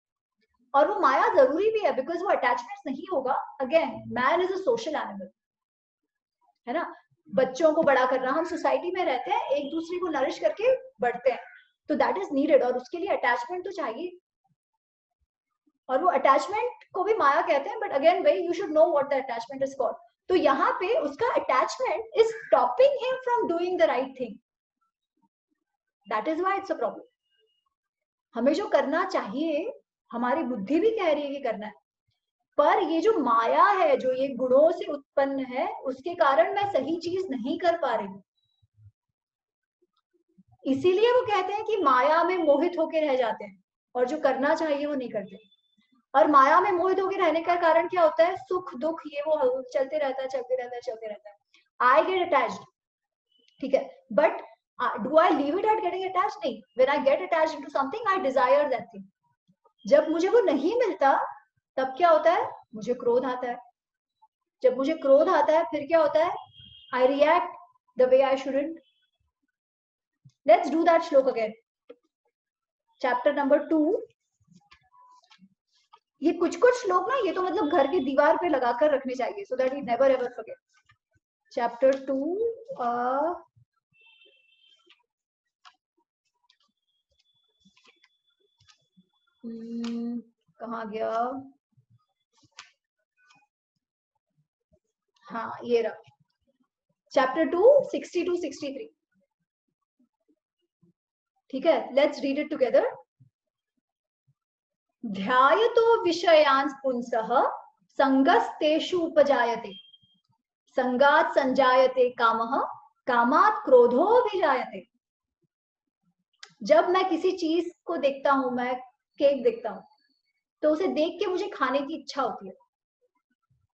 और वो माया जरूरी भी है, बिकॉज वो अटैचमेंट्स नहीं होगा, again man is a social animal, है ना। बच्चों को बड़ा करना, हम सोसाइटी में रहते हैं, एक दूसरे को नरिश करके बढ़ते हैं, तो दैट इज नीडेड, और उसके लिए अटैचमेंट तो चाहिए, और वो अटैचमेंट को भी माया कहते हैं। बट अगेन भाई, you should know what the attachment is called. तो यहाँ पे उसका attachment is stopping him from doing the right thing, that is why it's a problem. हमें जो करना चाहिए, हमारी बुद्धि भी कह रही है कि करना है, पर ये जो माया है, जो ये गुणों से उत्पन्न है, उसके कारण मैं सही चीज नहीं कर पा रही हूँ। इसीलिए वो कहते हैं कि माया में मोहित होकर रह जाते हैं, और जो करना चाहिए वो नहीं करते। और माया में मोहित होकर रहने का कारण क्या होता है? सुख दुख ये वो चलते रहता है, चलते रहता है, चलते रहता है। आई गेट अटैच्ड, ठीक है, but do I leave it at getting attached? नहीं। When I get attached to something, I desire that thing. जब मुझे वो नहीं मिलता, तब क्या होता है? मुझे क्रोध आता है। जब मुझे क्रोध आता है, फिर क्या होता है? I react the way I shouldn't. Let's do that श्लोक अगेन, चैप्टर नंबर 2। ये कुछ श्लोक ना, ये तो मतलब घर की दीवार पे लगाकर रखने चाहिए, so that we never ever forget. Chapter 2, कहाँ गया? हाँ, ये रहा, चैप्टर 2, 60-63। ठीक है, लेट्स रीड इट टुगेदर। ध्यायतो विषयान् पुंसः संगस्तेषु उपजायते, संगात् संजायते कामः, कामात् क्रोधोऽभिजायते। जब मैं किसी चीज को देखता हूं, मैं केक देखता हूं, तो उसे देख के मुझे खाने की इच्छा होती है।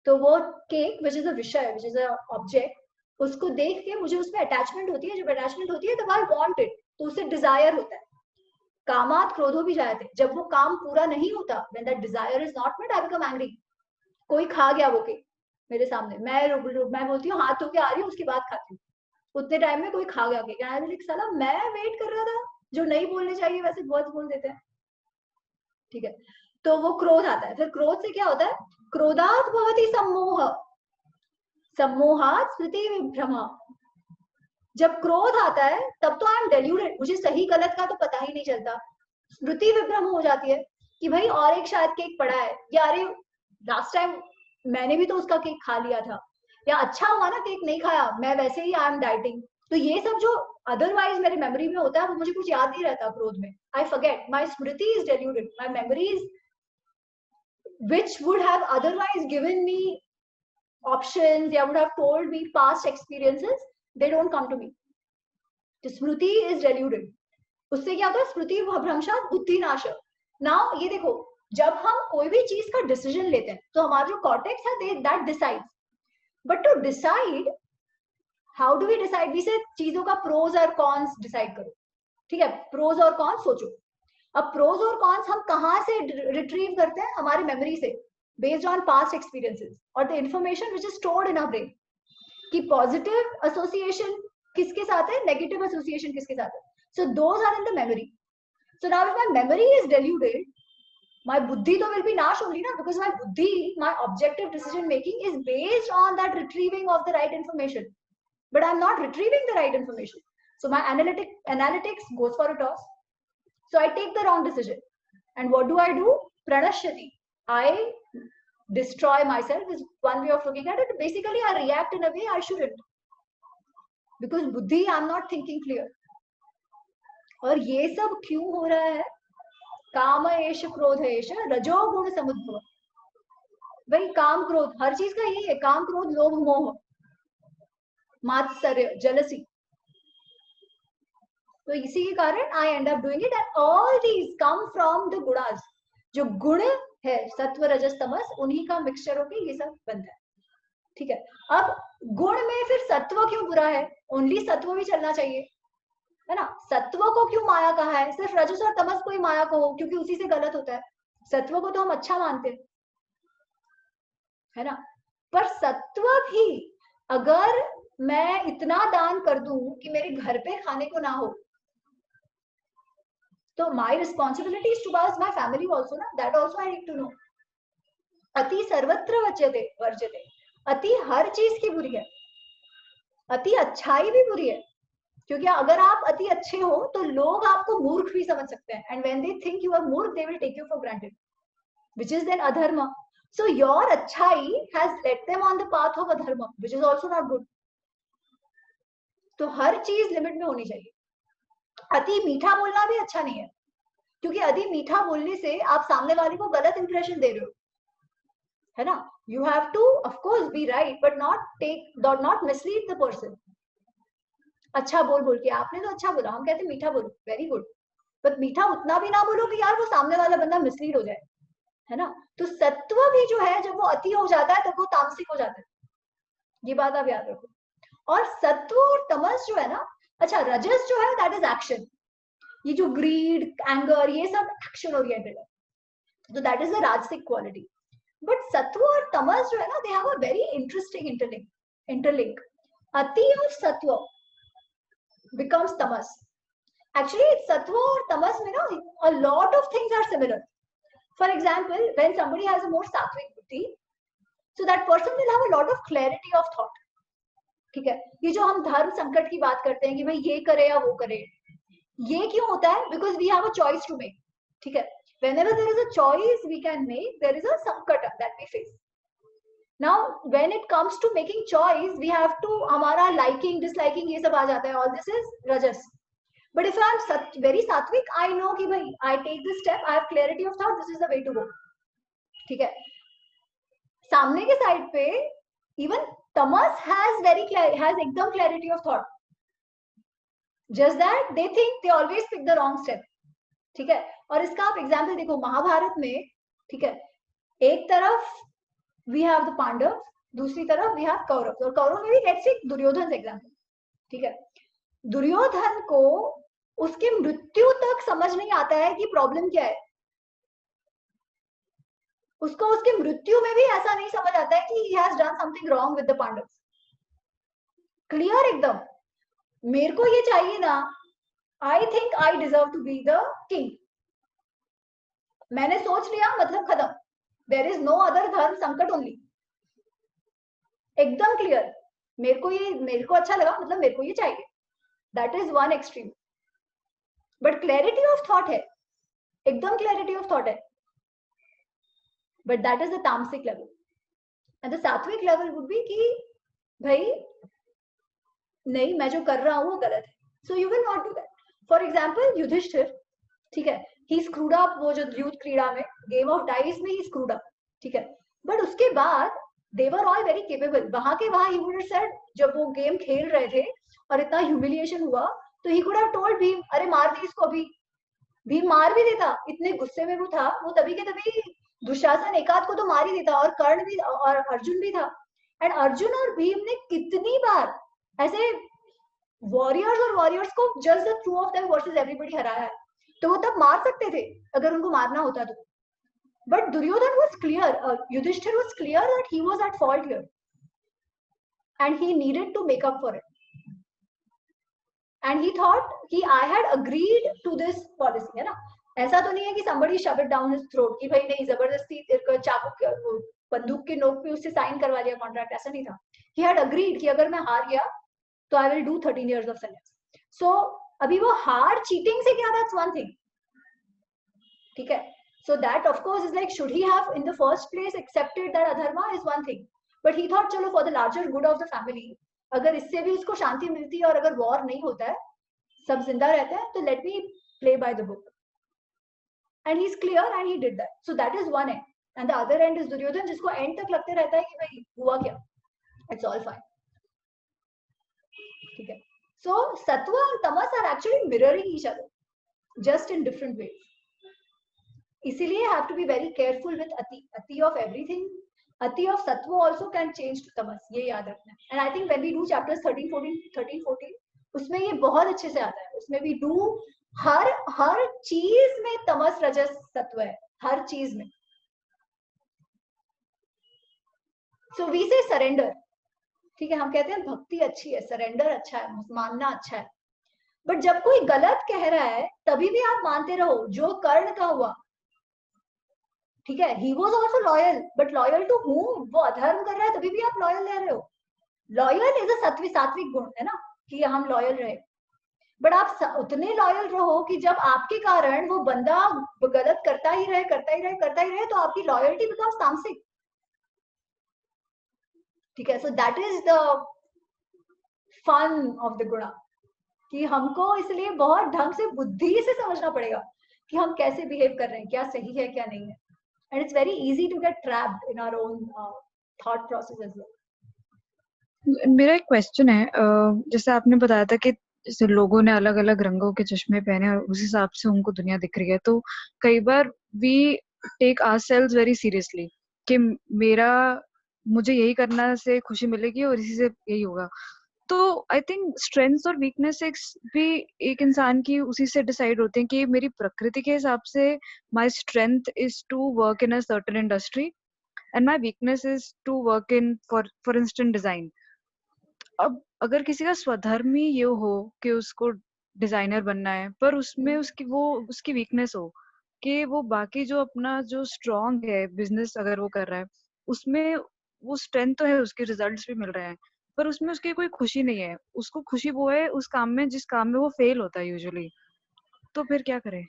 तो वो केक विच इज अ विषय, विच इज अ ऑब्जेक्ट, उसको देख के मुझे उसमें अटैचमेंट होती है। जब अटैचमेंट होती है तब आई वांट इट, तो उसे डिजायर होता है। कामात क्रोधो भी जाते, जब वो काम पूरा नहीं होता, when that desire is not met, I become angry. कोई खा गया वो केक मेरे सामने, मैं बोलती हूँ हाथ धो के आ रही हूँ, उसके बाद खाती हूँ। उतने टाइम में कोई खा गया केक, आई विल साला मैं वेट कर रहा था। जो नहीं बोलने चाहिए वैसे बहुत बोल देते हैं, ठीक है। तो वो क्रोध आता है। फिर क्रोध से क्या होता है? क्रोधात् भवति सम्मोह, सम्मोहात् स्मृति विभ्रमः। जब क्रोध आता है तब तो आई एम डेल्यूटेड, मुझे सही गलत का तो पता ही नहीं चलता। स्मृति विभ्रम हो जाती है कि भाई और एक शायद केक पड़ा है, या अरे लास्ट टाइम मैंने भी तो उसका केक खा लिया था, या अच्छा हुआ ना केक नहीं खाया, मैं वैसे ही आई एम डाइटिंग। तो ये सब जो अदरवाइज मेरे मेमोरी में होता है, वो मुझे कुछ याद नहीं रहता क्रोध में। I forget, my Smriti is diluted, my memories which would have otherwise given me options, या would have told me past experiences, they don't come to me. तो स्मृति is deluded। उससे क्या होता है? स्मृति भ्रंशात् बुद्धि नाश। नाउ ये देखो, जब हम कोई भी चीज का डिसीजन लेते हैं, तो हमारा जो कॉर्टेक्स है that decides, but to decide, how do we decide? We से चीजों का प्रोज और कॉन्स डिसाइड करो, ठीक है, प्रोज और कॉन्स सोचो। अब प्रोज और कॉन्स हम कहाँ से रिट्रीव करते हैं? हमारी मेमोरी से, बेस्ड ऑन पास्ट एक्सपीरियंसेस और the information which is stored in our brain. कि पॉजिटिव एसोसिएशन किसके साथ है, नेगेटिव एसोसिएशन किसके साथ है. So those are in the memory. So now if my memory is deluded, my buddhi though will be nash only, na, because my buddhi, my objective decision making is based on that retrieving of the right information. But I'm not retrieving the right information. So my analytics goes for a toss. So I take the wrong decision. And what do? Pranashyati. I destroy myself is one way of looking at it. Basically, I react in a way I shouldn't. Because buddhi, I'm not thinking clear. और ये सब क्यों हो रहा है? काम एष क्रोध एष रजोगुण समुद्भव. भाई काम क्रोध हर चीज का यही है, काम क्रोध लोभ मोह मात्सर्य जेलसी. तो इसी के कारण I end up doing it and all these come from the gunas. जो गुण है सत्व रजस तमस, उन्हीं का मिक्सचर होके ये सब बनता है. ठीक है. अब गुण में फिर सत्व क्यों बुरा है? ओनली सत्व भी चलना चाहिए, है ना. सत्व को क्यों माया कहा है? सिर्फ रजस और तमस को ही माया कहो, क्योंकि उसी से गलत होता है. सत्व को तो हम अच्छा मानते हैं, है ना. पर सत्व भी अगर मैं इतना दान कर दूं कि मेरे घर पे खाने को ना हो, तो my responsibility is towards my family also ना. That also I need to know. अति सर्वत्र वर्ज्यते वर्ज्यते. अति हर चीज की बुरी है, अति अच्छाई भी बुरी है. क्योंकि अगर आप अति अच्छे हो तो लोग आपको मूर्ख भी समझ सकते हैं. And when they think you are मूर्ख, they will take you for granted, which is then adharma. So your अच्छाई has led them on the path of adharma, which is also not good. तो हर चीज लिमिट में होनी चाहिए. अति मीठा बोलना भी अच्छा नहीं है, क्योंकि अति मीठा बोलने से आप सामने वाले को गलत इंप्रेशन दे रहे हो, है ना. You have to of course be right, but not mislead the person. अच्छा बोल के आपने तो अच्छा बोला, हम कहते मीठा बोलो, वेरी गुड, बट मीठा उतना भी ना बोलो कि यार वो सामने वाला बंदा मिसलीड हो जाए, है ना. तो सत्व भी जो है जब वो अति हो जाता है तब वो तामसिक हो जाता है. ये बात आप याद रखो. और सत्व और तमस जो है ना, अच्छा रजस जो है दैट इज एक्शन. ये जो ग्रीड एंगर ये सब एक्शन ओरिएंटेड है, तो दैट इज द राजसिक क्वालिटी. बट सत्व और तमस जो है ना, they have a very interesting interlink. अति और सत्व becomes tamas. Actually, sattva or tamas mein na, a lot of things are similar. For example, when somebody has a more sattvic buddhi, so that person will have a lot of clarity of thought. ठीक है. ये जो हम धर्म संकट की बात करते हैं कि भाई ये करे या वो करे, ये क्यों होता है? Because we have a choice to make. ठीक है. Whenever there is a choice we can make, there is a sankata that we face. Now, when it comes to making choice, we have to हमारा liking, disliking ये सब आ जाता है. All this is rajas. But if I am very sattvic, I know कि भाई I take this step, I have clarity of thought, this is the way to go. ठीक है. सामने के साइड पे even tamas has एकदम clarity of thought. Just that they think they always pick the wrong step. ठीक है. और इसका आप एग्जाम्पल देखो महाभारत में. ठीक है. एक तरफ we have the पांडव, दूसरी तरफ we have कौरव. और कौरव में भी let's take दुर्योधन से एग्जाम्पल. ठीक है. दुर्योधन को उसके मृत्यु तक समझ नहीं आता है कि प्रॉब्लम क्या है. उसको उसके मृत्यु में भी ऐसा नहीं समझ आता है कि he has done something wrong with the Pandavas. Clear एकदम. मेरे को ये चाहिए ना, I think I deserve to be the king. मैंने सोच लिया मतलब खत्म. There is no other धर्म संकट only. एकदम क्लियर. मेरे को अच्छा लगा मतलब मेरे को ये चाहिए. That is one extreme. But clarity of thought है. एकदम clarity of thought है. But that is the tamasic level. And the sattvic level would be कि भाई नहीं मैं जो कर रहा हूँ वो गलत है. So you will not do that. For example, Yudhishthir, ठीक है, he screwed up. वो जो युद्ध क्रीड़ा में गेम ऑफ डाइस में he screwed up. ठीक है. बट उसके बाद they were all very capable. वहां he would have said, जब वो गेम खेल रहे थे और इतना ह्यूमिलिएशन हुआ तो he could have told Bhim, अरे मार दी इसको अभी. भीम मार भी देता. इतने गुस्से में वो था, वो तभी के तभी दुशासन एकाध को तो मार ही देता. और कर्ण भी और अर्जुन भी था. एंड अर्जुन और भीम ने कितनी बार ऐसे वॉरियर्स को just the two of them versus everybody हराया है. तो वो तब मार सकते थे अगर उनको मारना होता तो. But Duryodhana was clear, Yudhishthira was clear that he was at fault here. and he needed to make up for it. And he thought कि I had agreed to this policy, है ना? ऐसा तो नहीं है कि somebody shove it down his throat कि भाई नहीं जबरदस्ती चाकू बंदूक के नोक पे उससे साइन करवा दिया कॉन्ट्रैक्ट, ऐसा नहीं था. He had agreed कि अगर मैं हार गया तो I will do 13 years of sannyas. So अभी वो हार चीटिंग से क्या, that's one thing. ठीक है. So that of course is like, should he have in the first place accepted that adharma is one thing, but he thought चलो for the larger good of the family, अगर इससे भी उसको शांति मिलती है और अगर वॉर नहीं होता है, सब जिंदा रहते हैं, तो let me play by the book. And he's clear and he did that. So that is one end. And the other end is Duryodhan, जिसको end तक लगते रहता है कि भाई हुआ क्या, it's all fine. ठीक है. So sattva and tamas are actually mirroring each other, just in different ways. इसीलिए have to be very careful with ati of everything. Ati of sattva also can change to tamas, ये याद रखना. And I think when we do chapters 13, 14, उसमें ये बहुत अच्छे से आता है. उसमें we do हर चीज में तमस रजस सत्व है, हर चीज में. So we say surrender. ठीक है, हम कहते हैं भक्ति अच्छी है, सरेंडर अच्छा है, मानना अच्छा है. बट जब कोई गलत कह रहा है तभी भी आप मानते रहो, जो कर्ण का हुआ. ठीक है, he was also loyal, but loyal to whom? वो अधर्म कर रहा है तभी भी आप लॉयल ले रहे हो. लॉयल इज अ सात्विक गुण है ना, कि हम लॉयल रहे. बट आप उतने लॉयल रहो कि जब आपके कारण वो बंदा गलत करता ही रहे, तो आपकी लॉयल्टी बिकम्स तामसिक. ठीक है. So that is the fun of the गुणा, कि हमको इसलिए बहुत ढंग से बुद्धि से समझना पड़ेगा कि हम कैसे बिहेव कर रहे हैं, क्या सही है क्या नहीं है. And it's very easy to get trapped in our own thought process as well. मेरा एक क्वेश्चन है, जैसे आपने बताया था कि जैसे लोगों ने अलग अलग रंगों के चश्मे पहने और उस हिसाब से उनको दुनिया दिख रही है, तो कई बार we take ourselves very seriously कि मुझे यही करना से खुशी मिलेगी और इसी से यही होगा. तो आई थिंक स्ट्रेंथ्स और वीकनेसेस भी एक इंसान की उसी से डिसाइड होते हैं कि मेरी प्रकृति के हिसाब से my strength is to work in a certain industry and my weakness is to work in for instant design. अब अगर किसी का स्वधर्म ही ये हो कि उसको डिजाइनर बनना है, पर उसमें उसकी वीकनेस हो कि वो बाकी जो अपना जो स्ट्रॉन्ग है बिजनेस अगर वो कर रहा है उसमें वो स्ट्रेंथ तो है, उसके रिजल्ट्स भी मिल रहे हैं, पर उसमें उसकी कोई खुशी नहीं है. उसको खुशी वो है उस काम में जिस काम में वो फेल होता है यूजुअली. तो फिर क्या करे?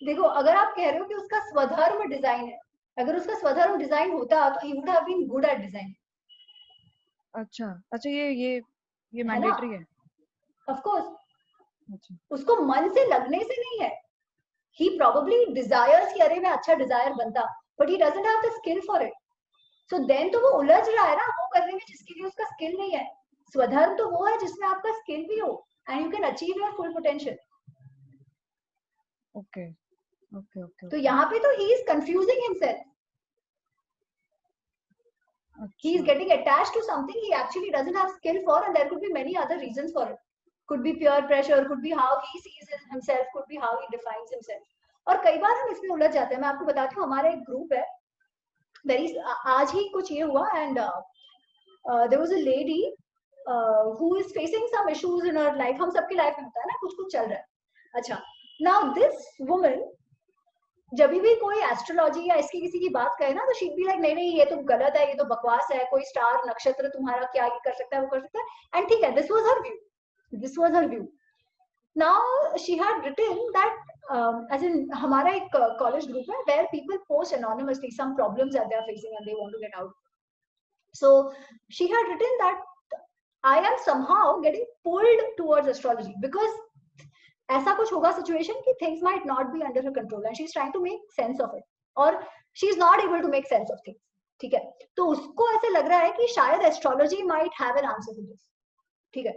देखो, अगर आप कह रहे हो कि उसका स्वधर्म डिजाइन है, अगर उसका स्वधर्म डिजाइन होता तो he would have been good at design. अच्छा ये मैंडेटरी है. Of course. अच्छा, उसको मन से लगने से नहीं है. ही प्रोबेबली डिजायर्स कि अरे मैं अच्छा डिजायर बनता, but he doesn't have the skill for it. So then तो वो उलझ रहा है ना वो करने में जिसके लिए उसका स्किल नहीं है. स्वधर्म तो वो है जिसमें आपका स्किल भी हो and you can achieve your full potential. Okay. तो यहाँ पे तो he is confusing himself. He is getting attached to something he actually doesn't have skill for, and there could be many other reasons for it. Could be peer pressure, could be how he sees himself, could be how he defines himself. और कई बार हम इसमें उलझ जाते हैं. मैं आपको बताती हूँ, हमारा एक ग्रुप है, आज ही कुछ ये हुआ, and there was a lady who is facing some issues in her life. हम सबकी लाइफ में होता है ना, कुछ चल रहा है. अच्छा, now this woman जब भी कोई एस्ट्रोलॉजी या इसकी किसी की बात करे ना, तो शी बी लाइक नहीं ये तो गलत है, ये तो बकवास है, कोई स्टार नक्षत्र तुम्हारा क्या कर सकता है, वो कर सकता है. एंड ठीक है, this was her view. Now she had written that as in हमारा एक कॉलेज ग्रुप है where people post anonymously some problems that they are facing and they want to get out. So she had written that I am somehow getting pulled towards astrology because ऐसा कुछ होगा सिचुएशन कि things might not be under her control and she is trying to make sense of it, और she is not able to make sense of things. ठीक है, तो उसको ऐसे लग रहा है कि शायद astrology might have an answer to this. ठीक है,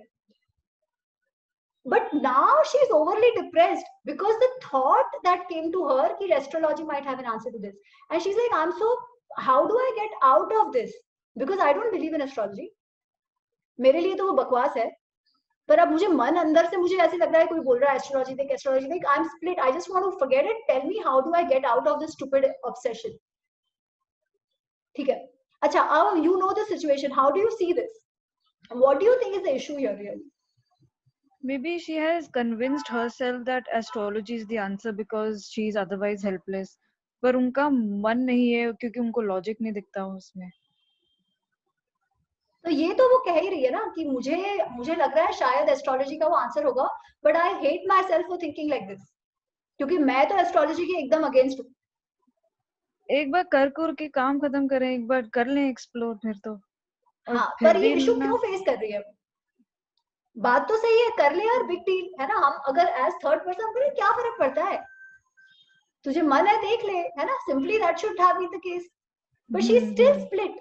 but now she is overly depressed because the thought that came to her कि astrology might have an answer to this, and she is like I am so how do I get out of this because I don't believe in astrology. मेरे लिए तो वो बकवास है, पर अब मुझे मन अंदर से मुझे ऐसे लग रहा है कोई बोल रहा है एस्ट्रोलॉजी देख, I am split, I just want to forget it, tell me how do I get out of this stupid obsession. ठीक है, अच्छा, अब you know the situation, how do you see this? What do you think is the issue here really? Maybe she has convinced herself that astrology is the answer because she is otherwise helpless. पर उनका मन नहीं है क्योंकि उनको लॉजिक नहीं दिखता उसमें. तो ये तो वो कह ही रही है ना कि मुझे लग रहा है शायद एस्ट्रोलॉजी का वो आंसर होगा, but I hate my self for thinking like this, क्योंकि मैं तो एस्ट्रोलॉजी के एकदम अगेंस्ट हूँ. एक बार कर के काम खत्म करें, एक बार कर लें एक्सप्लोर फिर तो. और हाँ, फिर पर ये भी इशू ना, क्यों फेस कर रही है? बात तो सही है, कर ले यार, बिग डील है ना. हम अगर एज थर्ड पर्सन करें क्या फर्क पड़ता है, तुझे मन है देख ले, है ना. Simply that should have been the case, but she is still split.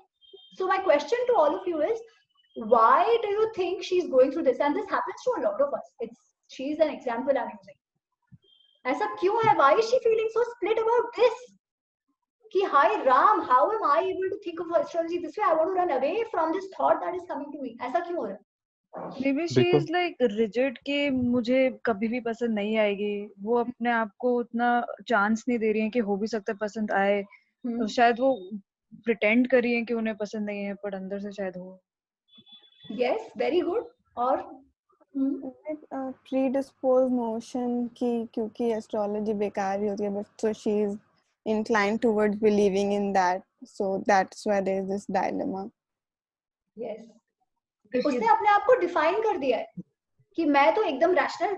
So my question to all of you is, why do you think she's going through this? And this happens to a lot of us. She's an example I'm using. ऐसा क्यों है? Why is she feeling so split about this? कि hi Ram, how am I able to think of astrology this way? I want to run away from this thought that is coming to me. ऐसा क्यों हो रहा है? Maybe she is like rigid कि मुझे कभी भी पसंद नहीं आएगी. वो अपने आप को उतना चांस नहीं दे रही है कि हो भी सकता है पसंद आए. तो शायद वो प्रिटेंड कर रही है कि उन्हें पसंद नहीं है, पर अंदर से शायद हो. Yes, very good. और predisposed notion कि क्योंकि एस्ट्रोलॉजी बेकार ही होती है, but so she is inclined towards believing in that, so that's why there is this dilemma. Yes. उसने अपने आप को डिफाइन कर दिया है कि मैं तो एकदम रैशनल,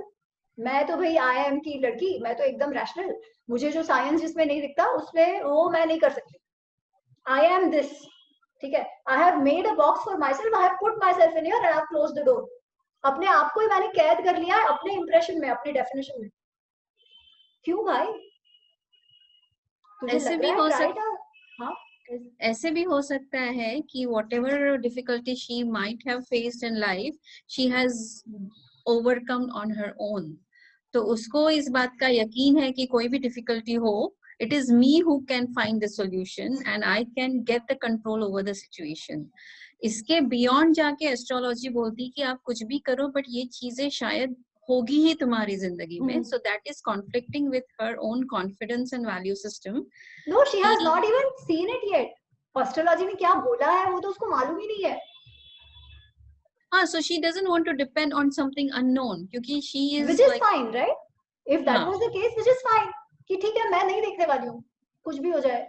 मैं तो भाई IIM की लड़की, मैं तो एकदम रैशनल, मुझे जो साइंस जिसमें नहीं दिखता उसमें वो मैं नहीं कर सकती. I am this, ठीक है. I have made a box for myself, I have put myself in here and I have closed the door. अपने आप को ही मैंने कैद कर लिया है अपने इंप्रेशन में, अपनी डेफिनेशन में. क्यों भाई? ऐसे भी हो सकता, ऐसे भी हो सकता है कि whatever difficulty she might have faced in life, she has overcome on her own. तो उसको इस बात का यकीन है कि कोई भी difficulty हो, it is me who can find the solution and I can get the control over the situation. इसके beyond जाके एस्ट्रोलॉजी बोलती कि आप कुछ भी करो, but ये चीजें शायद होगी ही तुम्हारी जिंदगी में. So that is conflicting with her own confidence and value system. No, she has not even seen it yet. Astrology में क्या बोला है वो तो उसको मालूम ही नहीं है. So she doesn't want to depend on something unknown, क्योंकि she is which is like, fine, right? If that was the case, which is fine, कि ठीक है मैं नहीं देखने वाली हूँ, कुछ भी हो जाए.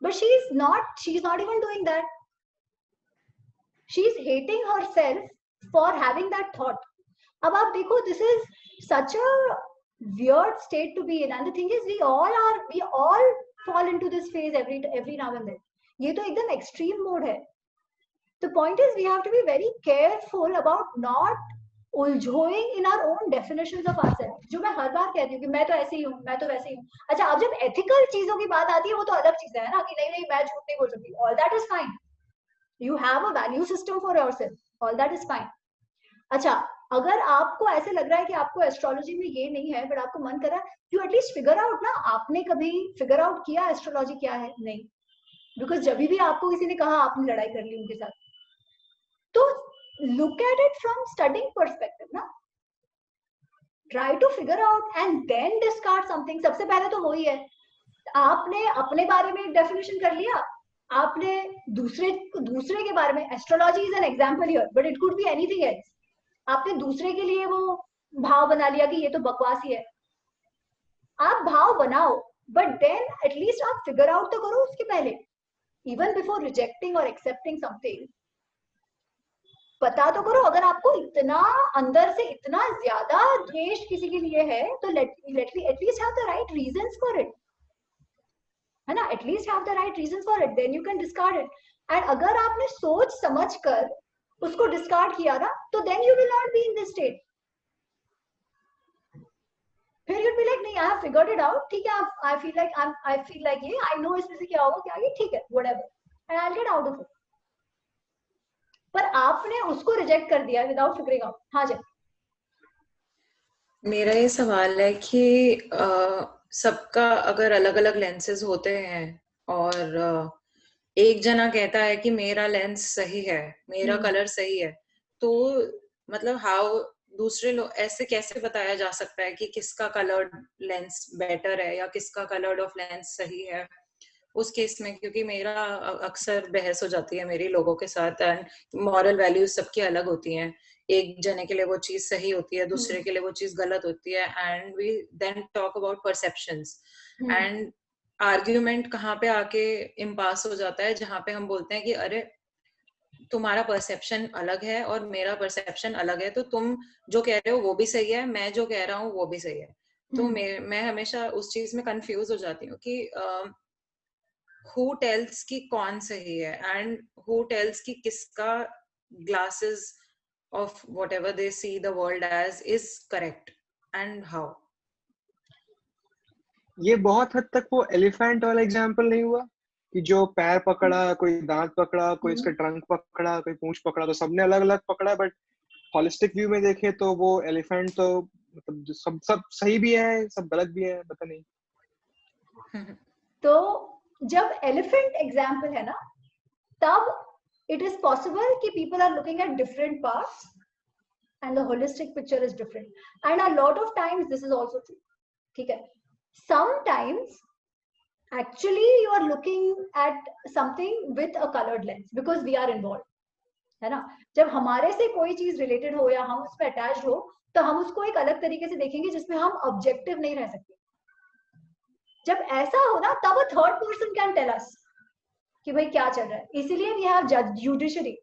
But she's not even doing that. She's hating herself for having that thought. अब आप देखो, this is such a weird state to be in, and the thing is we all fall into this phase every now and then. ये तो एकदम extreme mode है. The point is we have to be very careful about not उलझोइंग in our own definitions of ourselves. जो मैं हर बार कहती हूँ कि मैं तो ऐसे ही हूँ, मैं तो वैसे ही हूँ. अच्छा, अब जब ethical चीजों की बात आती है वो तो अलग चीज है ना, कि नहीं मैं झूठ नहीं बोल सकती. All that is fine. You have a value system for yourself. All that is fine. अच्छा, अगर आपको ऐसे लग रहा है कि आपको एस्ट्रोलॉजी में ये नहीं है, बट आपको मन कर रहा है, यू एटलीस्ट फिगर आउट ना. आपने कभी फिगर आउट किया एस्ट्रोलॉजी क्या है? नहीं. बिकॉज जब भी आपको किसी ने कहा आपने लड़ाई कर ली उनके साथ. तो look at it from studying perspective ना. Try to figure out and then discard something. सबसे पहले तो वही है, आपने अपने बारे में डेफिनेशन कर लिया, आपने दूसरे के बारे में, astrology is an example here but it could be anything else. आपने दूसरे के लिए वो भाव बना लिया कि ये तो बकवास ही है. आप भाव बनाओ, बट देन एटलीस्ट आप फिगर आउट तो करो उसके पहले, इवन बिफोर रिजेक्टिंग और एक्सेप्टिंग समथिंग. पता तो करो. अगर आपको इतना अंदर से इतना ज्यादा द्वेष किसी के लिए है तो at least have the right reasons for it, है ना. At least have the right reasons for it, then you can discard it. And अगर आपने सोच समझ कर उसको डिस्कार्ड किया ना, तो then you will not be in this state. फिर you'd be like, नहीं, I have figured it out, ठीक है. I feel like ये, I know इसमें से क्या होगा क्या आगे, ठीक है, whatever, and I'll get out of it. पर आपने उसको रिजेक्ट कर दिया विदाउट फिगरिंग आउट. हाँ जी. मेरा ये सवाल है कि सबका अगर अलग अलग लेंसेज होते हैं और एक जना कहता है कि मेरा लेंस सही है, मेरा कलर सही है, तो मतलब हाउ दूसरे लोग ऐसे कैसे बताया जा सकता है कि किसका कलर्ड लेंस बेटर है या किसका कलर्ड ऑफ लेंस सही है? उस केस में, क्योंकि मेरा अक्सर बहस हो जाती है मेरी लोगों के साथ, एंड मॉरल वैल्यूज सबकी अलग होती हैं, एक जने के लिए वो चीज सही होती है, दूसरे के लिए वो चीज गलत होती है, and we then talk about perceptions, and argument कहाँ पे आके इम्पास हो जाता है, जहाँ पे हम बोलते हैं कि अरे तुम्हारा परसेप्शन अलग है और मेरा परसेप्शन अलग है, तो तुम जो कह रहे हो वो भी सही है, मैं जो कह रहा हूँ वो भी सही है। तो मैं हमेशा उस चीज में कंफ्यूज हो जाती हूँ कि who tells कि कौन सही है, and who tells कि किसका glasses of whatever they see the world as is correct and how. ये बहुत हद तक वो एलिफेंट वाला एग्जांपल नहीं हुआ कि जो पैर पकड़ा, कोई दांत पकड़ा, कोई इसका ट्रंक पकड़ा, कोई पूंछ पकड़ा, तो सबने अलग अलग पकड़ा, बट होलिस्टिक व्यू में देखे तो वो एलिफेंट तो मतलब सब सही भी है, सब गलत भी है, पता नहीं। तो जब एलिफेंट एग्जाम्पल है ना, तब it is possible कि people are looking at different parts and the holistic picture is different, and a lot of times this is also true, ठीक है? Sometimes actually you are looking at something with a colored lens because we are involved, है ना? जब हमारे से कोई चीज रिलेटेड हो या हम उस पर अटैच्ड हो, तो हम उसको एक अलग तरीके से देखेंगे जिसमें हम ऑब्जेक्टिव नहीं रह सकते। जब ऐसा हो ना, तब a third person can tell us कि भाई क्या चल रहा है। इसीलिए we have judiciary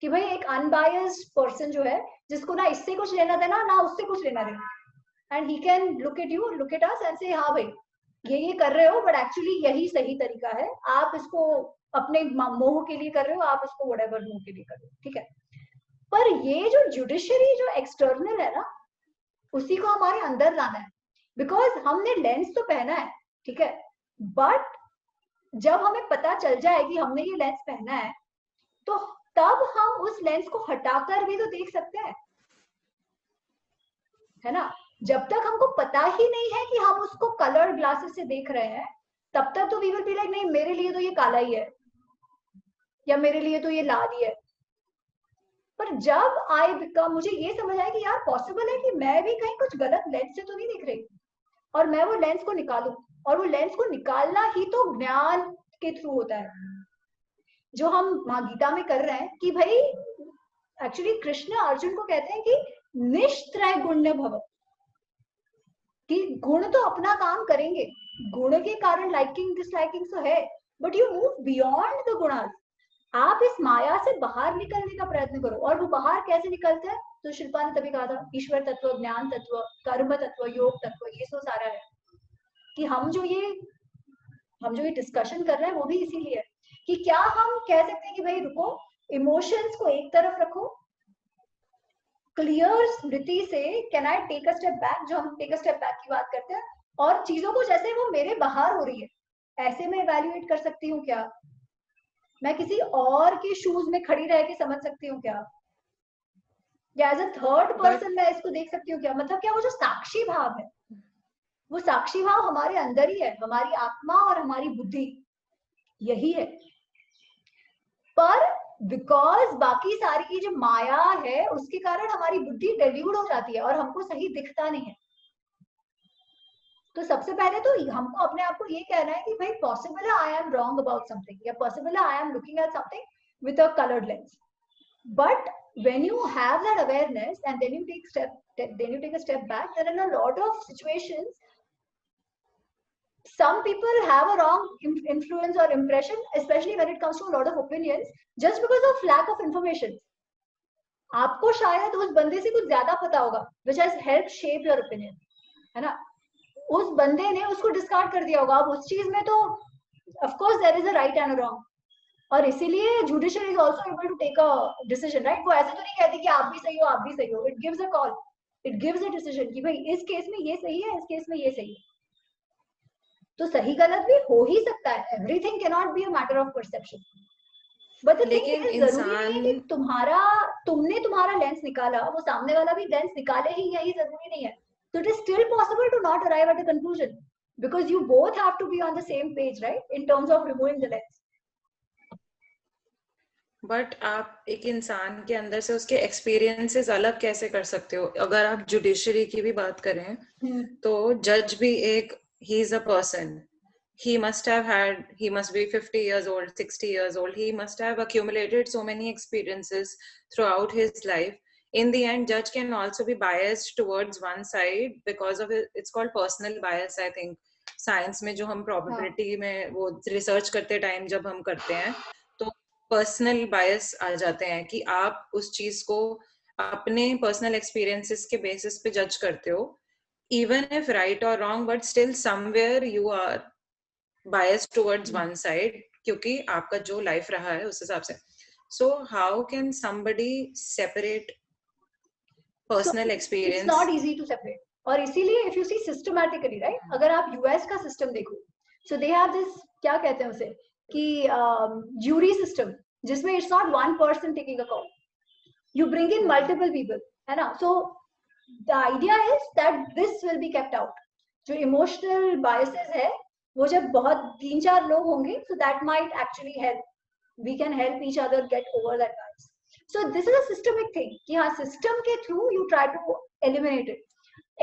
कि भाई एक अनबायस्ड पर्सन जो है, जिसको ना इससे कुछ लेना देना ना उससे कुछ लेना देना, and he can look at you, look at us and say हाँ भाई ये कर रहे हो, but actually यही सही तरीका है, आप इसको अपने मोह के लिए कर रहे हो, आप इसको whatever मोह के लिए कर रहे हो, ठीक है? पर ये जो जुडिशरी जो एक्सटर्नल है ना, उसी को हमारे अंदर लाना है, बिकॉज हमने लेंस तो पहना है, ठीक है, बट जब हमें पता चल जाए कि हमने ये लेंस पहना है, तो तब हम उस लेंस को हटाकर भी तो देख सकते हैं, है ना? जब तक हमको पता ही नहीं है कि हम उसको कलर्ड ग्लासेस से देख रहे हैं, तब तक तो वी विल बी लाइक नहीं मेरे लिए तो ये काला ही है या मेरे लिए तो ये लाल ही है। पर जब आई बिकम, मुझे ये समझ आया कि यार पॉसिबल है कि मैं भी कहीं कुछ गलत लेंस से तो नहीं दिख रही, और मैं वो लेंस को निकालूं, और वो लेंस को निकालना ही तो ज्ञान के थ्रू होता है, जो हम गीता में कर रहे हैं कि भाई एक्चुअली कृष्ण अर्जुन को कहते हैं कि निष्त्रय गुण्य भव, कि गुण तो अपना काम करेंगे, गुण के कारण लाइकिंग डिसलाइकिंग तो है, but you move beyond the gunas, आप इस माया से बाहर निकलने का प्रयत्न करो। और वो बाहर कैसे निकलते हैं, तो शिल्पा ने तभी कहा था ईश्वर तत्व, ज्ञान तत्व, कर्म तत्व, योग तत्व, ये तो सारा है कि हम जो ये डिस्कशन कर रहे हैं वो भी इसीलिए है कि क्या हम कह सकते हैं कि भाई रुको, इमोशंस को एक तरफ रखो, क्लियर स्मृति से can I take a step back, जो हम टेक अ स्टेप बैक की बात करते हैं, और चीजों को जैसे वो मेरे बाहर हो रही है ऐसे मैं इवैल्यूएट कर सकती हूँ क्या, मैं किसी और के शूज में खड़ी रह के समझ सकती हूँ क्या, या एज अ थर्ड पर्सन मैं इसको देख सकती हूँ क्या? मतलब क्या वो जो साक्षी भाव है, वो साक्षी भाव हमारे अंदर ही है, हमारी आत्मा और हमारी बुद्धि यही है। पर बिकॉज बाकी सारी की जो माया है उसके कारण हमारी बुद्धि डेल्यूड हो जाती है और हमको सही दिखता नहीं है। तो सबसे पहले तो हमको अपने आप को ये कहना है कि भाई पॉसिबल है I am wrong about something, या पॉसिबल है I am looking at something with a coloured lens, but when you have that awareness and then you take a step back, then in a lot of situations some people have a wrong influence or impression, especially when it comes to a lot of opinions, just because of lack of information. आपको शायद उस बंदे से कुछ ज्यादा पता होगा which has helped shape your opinion, है ना? उस बंदे ने उसको डिस्कार्ड कर दिया होगा। अब उस चीज में तो of course there is a right and a wrong, और इसीलिए judiciary is also able to take a decision, right? वो ऐसे तो नहीं कहती कि आप भी सही हो आप भी सही हो, it gives a call, it gives a decision कि भाई इस केस में ये सही है, इस केस में ये सही है। तो सही गलत भी हो ही सकता है, everything can not be a matter of perception, but लेकिन जरूरी नहीं कि तुमने तुम्हारा लेंस निकाला, वो सामने वाला भी लेंस निकाले ही, यही जरूरी नहीं है। So it is still possible to not arrive at a conclusion because you both have to be on the same page, right, in terms of removing the lens. But आप एक इंसान के अंदर से उसके एक्सपीरियंसेस अलग कैसे कर सकते हो? अगर आप जुडिशरी की भी बात करें तो जज भी एक he is a person, he must be 50 years old, 60 years old. He must have accumulated so many experiences throughout his life. In the end, judge can also be biased towards one side because of it's called personal bias, I think. Science में जो हम probability में वो रिसर्च करते टाइम जब हम करते हैं तो पर्सनल बायस आ जाते हैं कि आप उस चीज को अपने पर्सनल एक्सपीरियंसेस के बेसिस पे जज करते हो, even if right or wrong, but still somewhere you are biased towards one side क्योंकि आपका जो लाइफ रहा है उस हिसाब से. So how can somebody separate personal experience? It's not easy to separate. और इसीलिए if you see systematically, right? अगर आप US का सिस्टम देखो, so they have this, क्या कहते हैं उसे, कि jury system, जिसमें it's not one person taking a call. You bring in multiple people, है ना? So the idea is that this will be kept out. जो emotional biases है, वो जब बहुत 3-4 लोग होंगे, so that might actually help. We can help each other get over that bias. So this is a systemic thing कि हाँ system के through you try to eliminate it.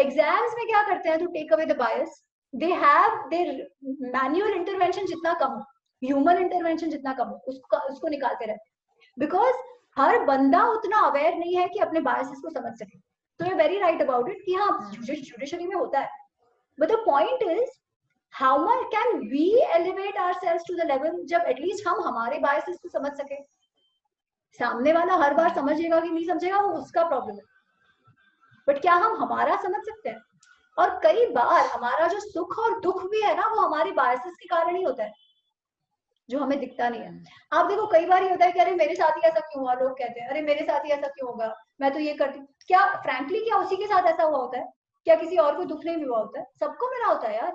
Exams में क्या करते हैं to take away the bias? They have their manual intervention जितना कम हो, human intervention जितना कम हो, उसको निकालते रहते हैं. Because हर बंदा उतना aware नहीं है कि अपने biases को समझ सके. So you're very right about it कि हाँ judiciary में होता है. But the point is how much can we elevate ourselves to the level जब at least हम हमारे biases को समझ सके. सामने वाला हर बार समझेगा कि नहीं समझेगा वो उसका प्रॉब्लम है, बट क्या हम हमारा समझ सकते हैं? और कई बार हमारा जो सुख और दुख भी है ना वो हमारे बायसेस के कारण ही होता है, जो हमें दिखता नहीं है. आप देखो कई बार ये होता है कि अरे मेरे साथ ही ऐसा क्यों हुआ, लोग कहते हैं अरे मेरे साथ ही ऐसा क्यों होगा, मैं तो ये करती. क्या फ्रैंकली क्या उसी के साथ ऐसा हुआ होता है? क्या किसी और को दुख नहीं हुआ होता है? सबको मिला होता है यार.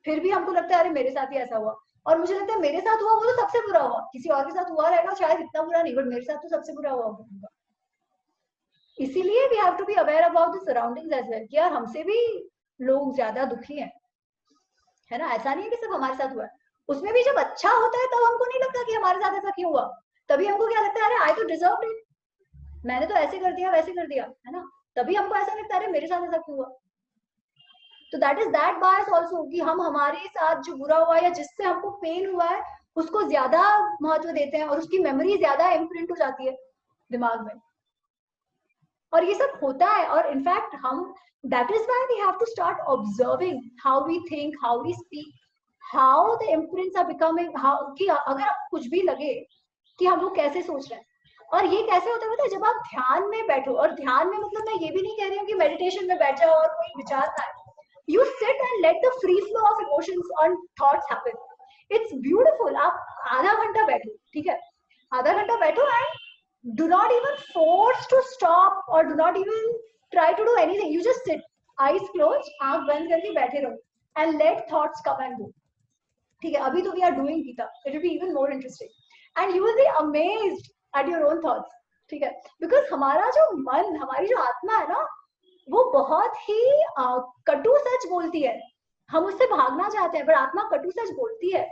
फिर भी हमको लगता है अरे मेरे साथ ही ऐसा हुआ, और मुझे लगता है मेरे साथ हुआ वो तो सबसे बुरा हुआ, किसी और के साथ हुआ रहेगा शायद इतना बुरा नहीं, बट मेरे साथ तो सबसे बुरा हुआ होगा. इसीलिए we have to be aware about the surroundings as well कि यार हमसे भी लोग ज्यादा दुखी हैं, है ना? ऐसा नहीं है कि सिर्फ हमारे साथ हुआ है. उसमें भी जब अच्छा होता है तब हमको नहीं लगता कि हमारे साथ ऐसा क्यों हुआ, तभी हमको क्या लगता है अरे आई तो डिजर्व इट, मैंने तो ऐसे कर दिया वैसे कर दिया, है ना? तभी हमको ऐसा लगता है अरे मेरे साथ ऐसा क्यों हुआ. तो that is that bias also कि हम हमारे साथ जो बुरा हुआ या जिससे हमको पेन हुआ है उसको ज्यादा महत्व देते हैं और उसकी मेमोरी ज्यादा इम्प्रिंट हो जाती है दिमाग में. और ये सब होता है. और इनफैक्ट हम that is why we have to start observing how we think, how we speak, how the imprints are becoming, how कि अगर आपको कुछ भी लगे कि हम लोग कैसे सोच रहे हैं. और ये कैसे होता है पता है? जब आप ध्यान में बैठो, और ध्यान में मतलब मैं ये भी नहीं कह रही हूँ कि मेडिटेशन में बैठ जाओ और कोई विचार ना आए. You sit and let the free flow of emotions and thoughts happen. It's beautiful. आप आधा घंटा बैठो, ठीक है? आधा घंटा बैठो and do not even force to stop or do not even try to do anything. You just sit, eyes closed, आँख बंद करके बैठे रहो and let thoughts come and go. ठीक है? अभी तो we are doing Gita. It will be even more interesting and you will be amazed at your own thoughts. ठीक है? Because हमारा जो मन, हमारी जो आत्मा है ना, वो बहुत ही कटु सच बोलती है. हम उससे भागना चाहते हैं पर आत्मा कटु सच बोलती है.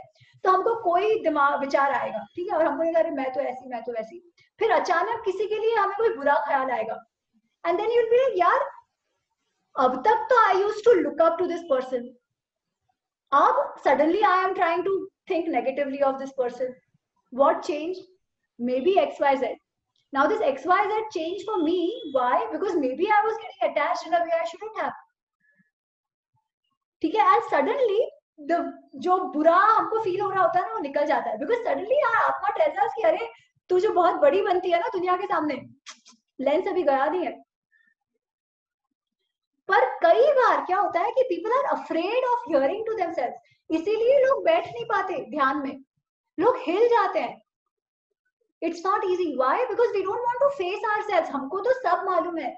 तो हमको कोई दिमाग विचार आएगा, ठीक है, और हमको अरे मैं तो ऐसी, मैं तो वैसी. फिर अचानक किसी के लिए हमें कोई बुरा ख्याल आएगा and then you will be यार अब तक तो I used to look up to this person, अब suddenly I am trying to think negatively of this person. What change? Maybe XYZ. Now this XYZ changed for me. Why? Because maybe I was getting attached in a way I shouldn't have. ठीक है? And suddenly the जो बुरा हमको फील हो रहा होता है ना वो निकल जाता है. Because suddenly यार आत्मा tells us कि अरे तू जो बहुत बड़ी बनती है ना दुनिया के सामने, लेंस अभी गया नहीं है. पर कई बार क्या होता है कि people are afraid of hearing to themselves. इसीलिए लोग बैठ नहीं पाते ध्यान में, लोग हिल जाते हैं. It's not easy. Why? Because we don't want to face ourselves. हमको तो सब मालूम है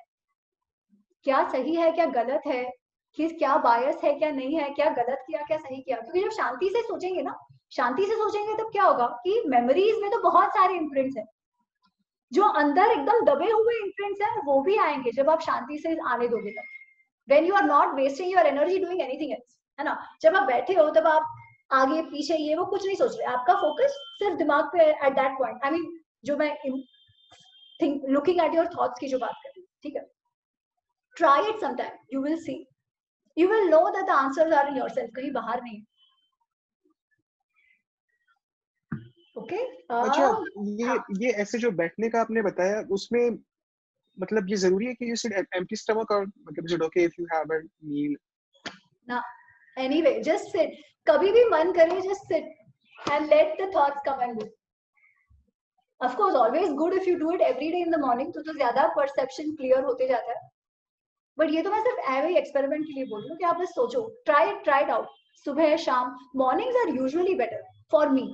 क्या सही है क्या गलत है, कि क्या बायस है क्या नहीं है, क्या गलत किया क्या सही किया. क्योंकि जब शांति से सोचेंगे ना, शांति से सोचेंगे तब क्या होगा कि मेमोरीज में तो बहुत सारे इम्प्रिंट्स हैं, जो अंदर एकदम दबे हुए इम्प्रिंट्स हैं वो भी आएंगे जब आप शांति से आने दोगे तब. When you are not wasting your energy doing anything else, है ना? जब आप बैठे हो तब आप आगे पीछे ये वो कुछ नहीं सोच रहे, आपका फोकस सिर्फ दिमाग पे at that point. I mean जो मैं think looking at your thoughts की जो बात कर रही हूँ, ठीक है? Try it sometime, you will see, you will know that the answers are in yourself, कहीं बाहर नहीं. Okay. अच्छा, ये ऐसे जो बैठने का आपने बताया, उसमें मतलब ये जरूरी है कि you should empty stomach, और मतलब is it okay if you have a meal? ना, anyway, just sit. कभी भी मन करे, just sit and let the thoughts come and go. Of course, always good if you do it every day in the morning, तो ज्यादा perception clear होते जाता है. But ये तो मैं सिर्फ ऐसे ही एक्सपेरिमेंट के लिए बोल रही हूँ कि आप बस सोचो, try it out. सुबह शाम, mornings are usually better for me.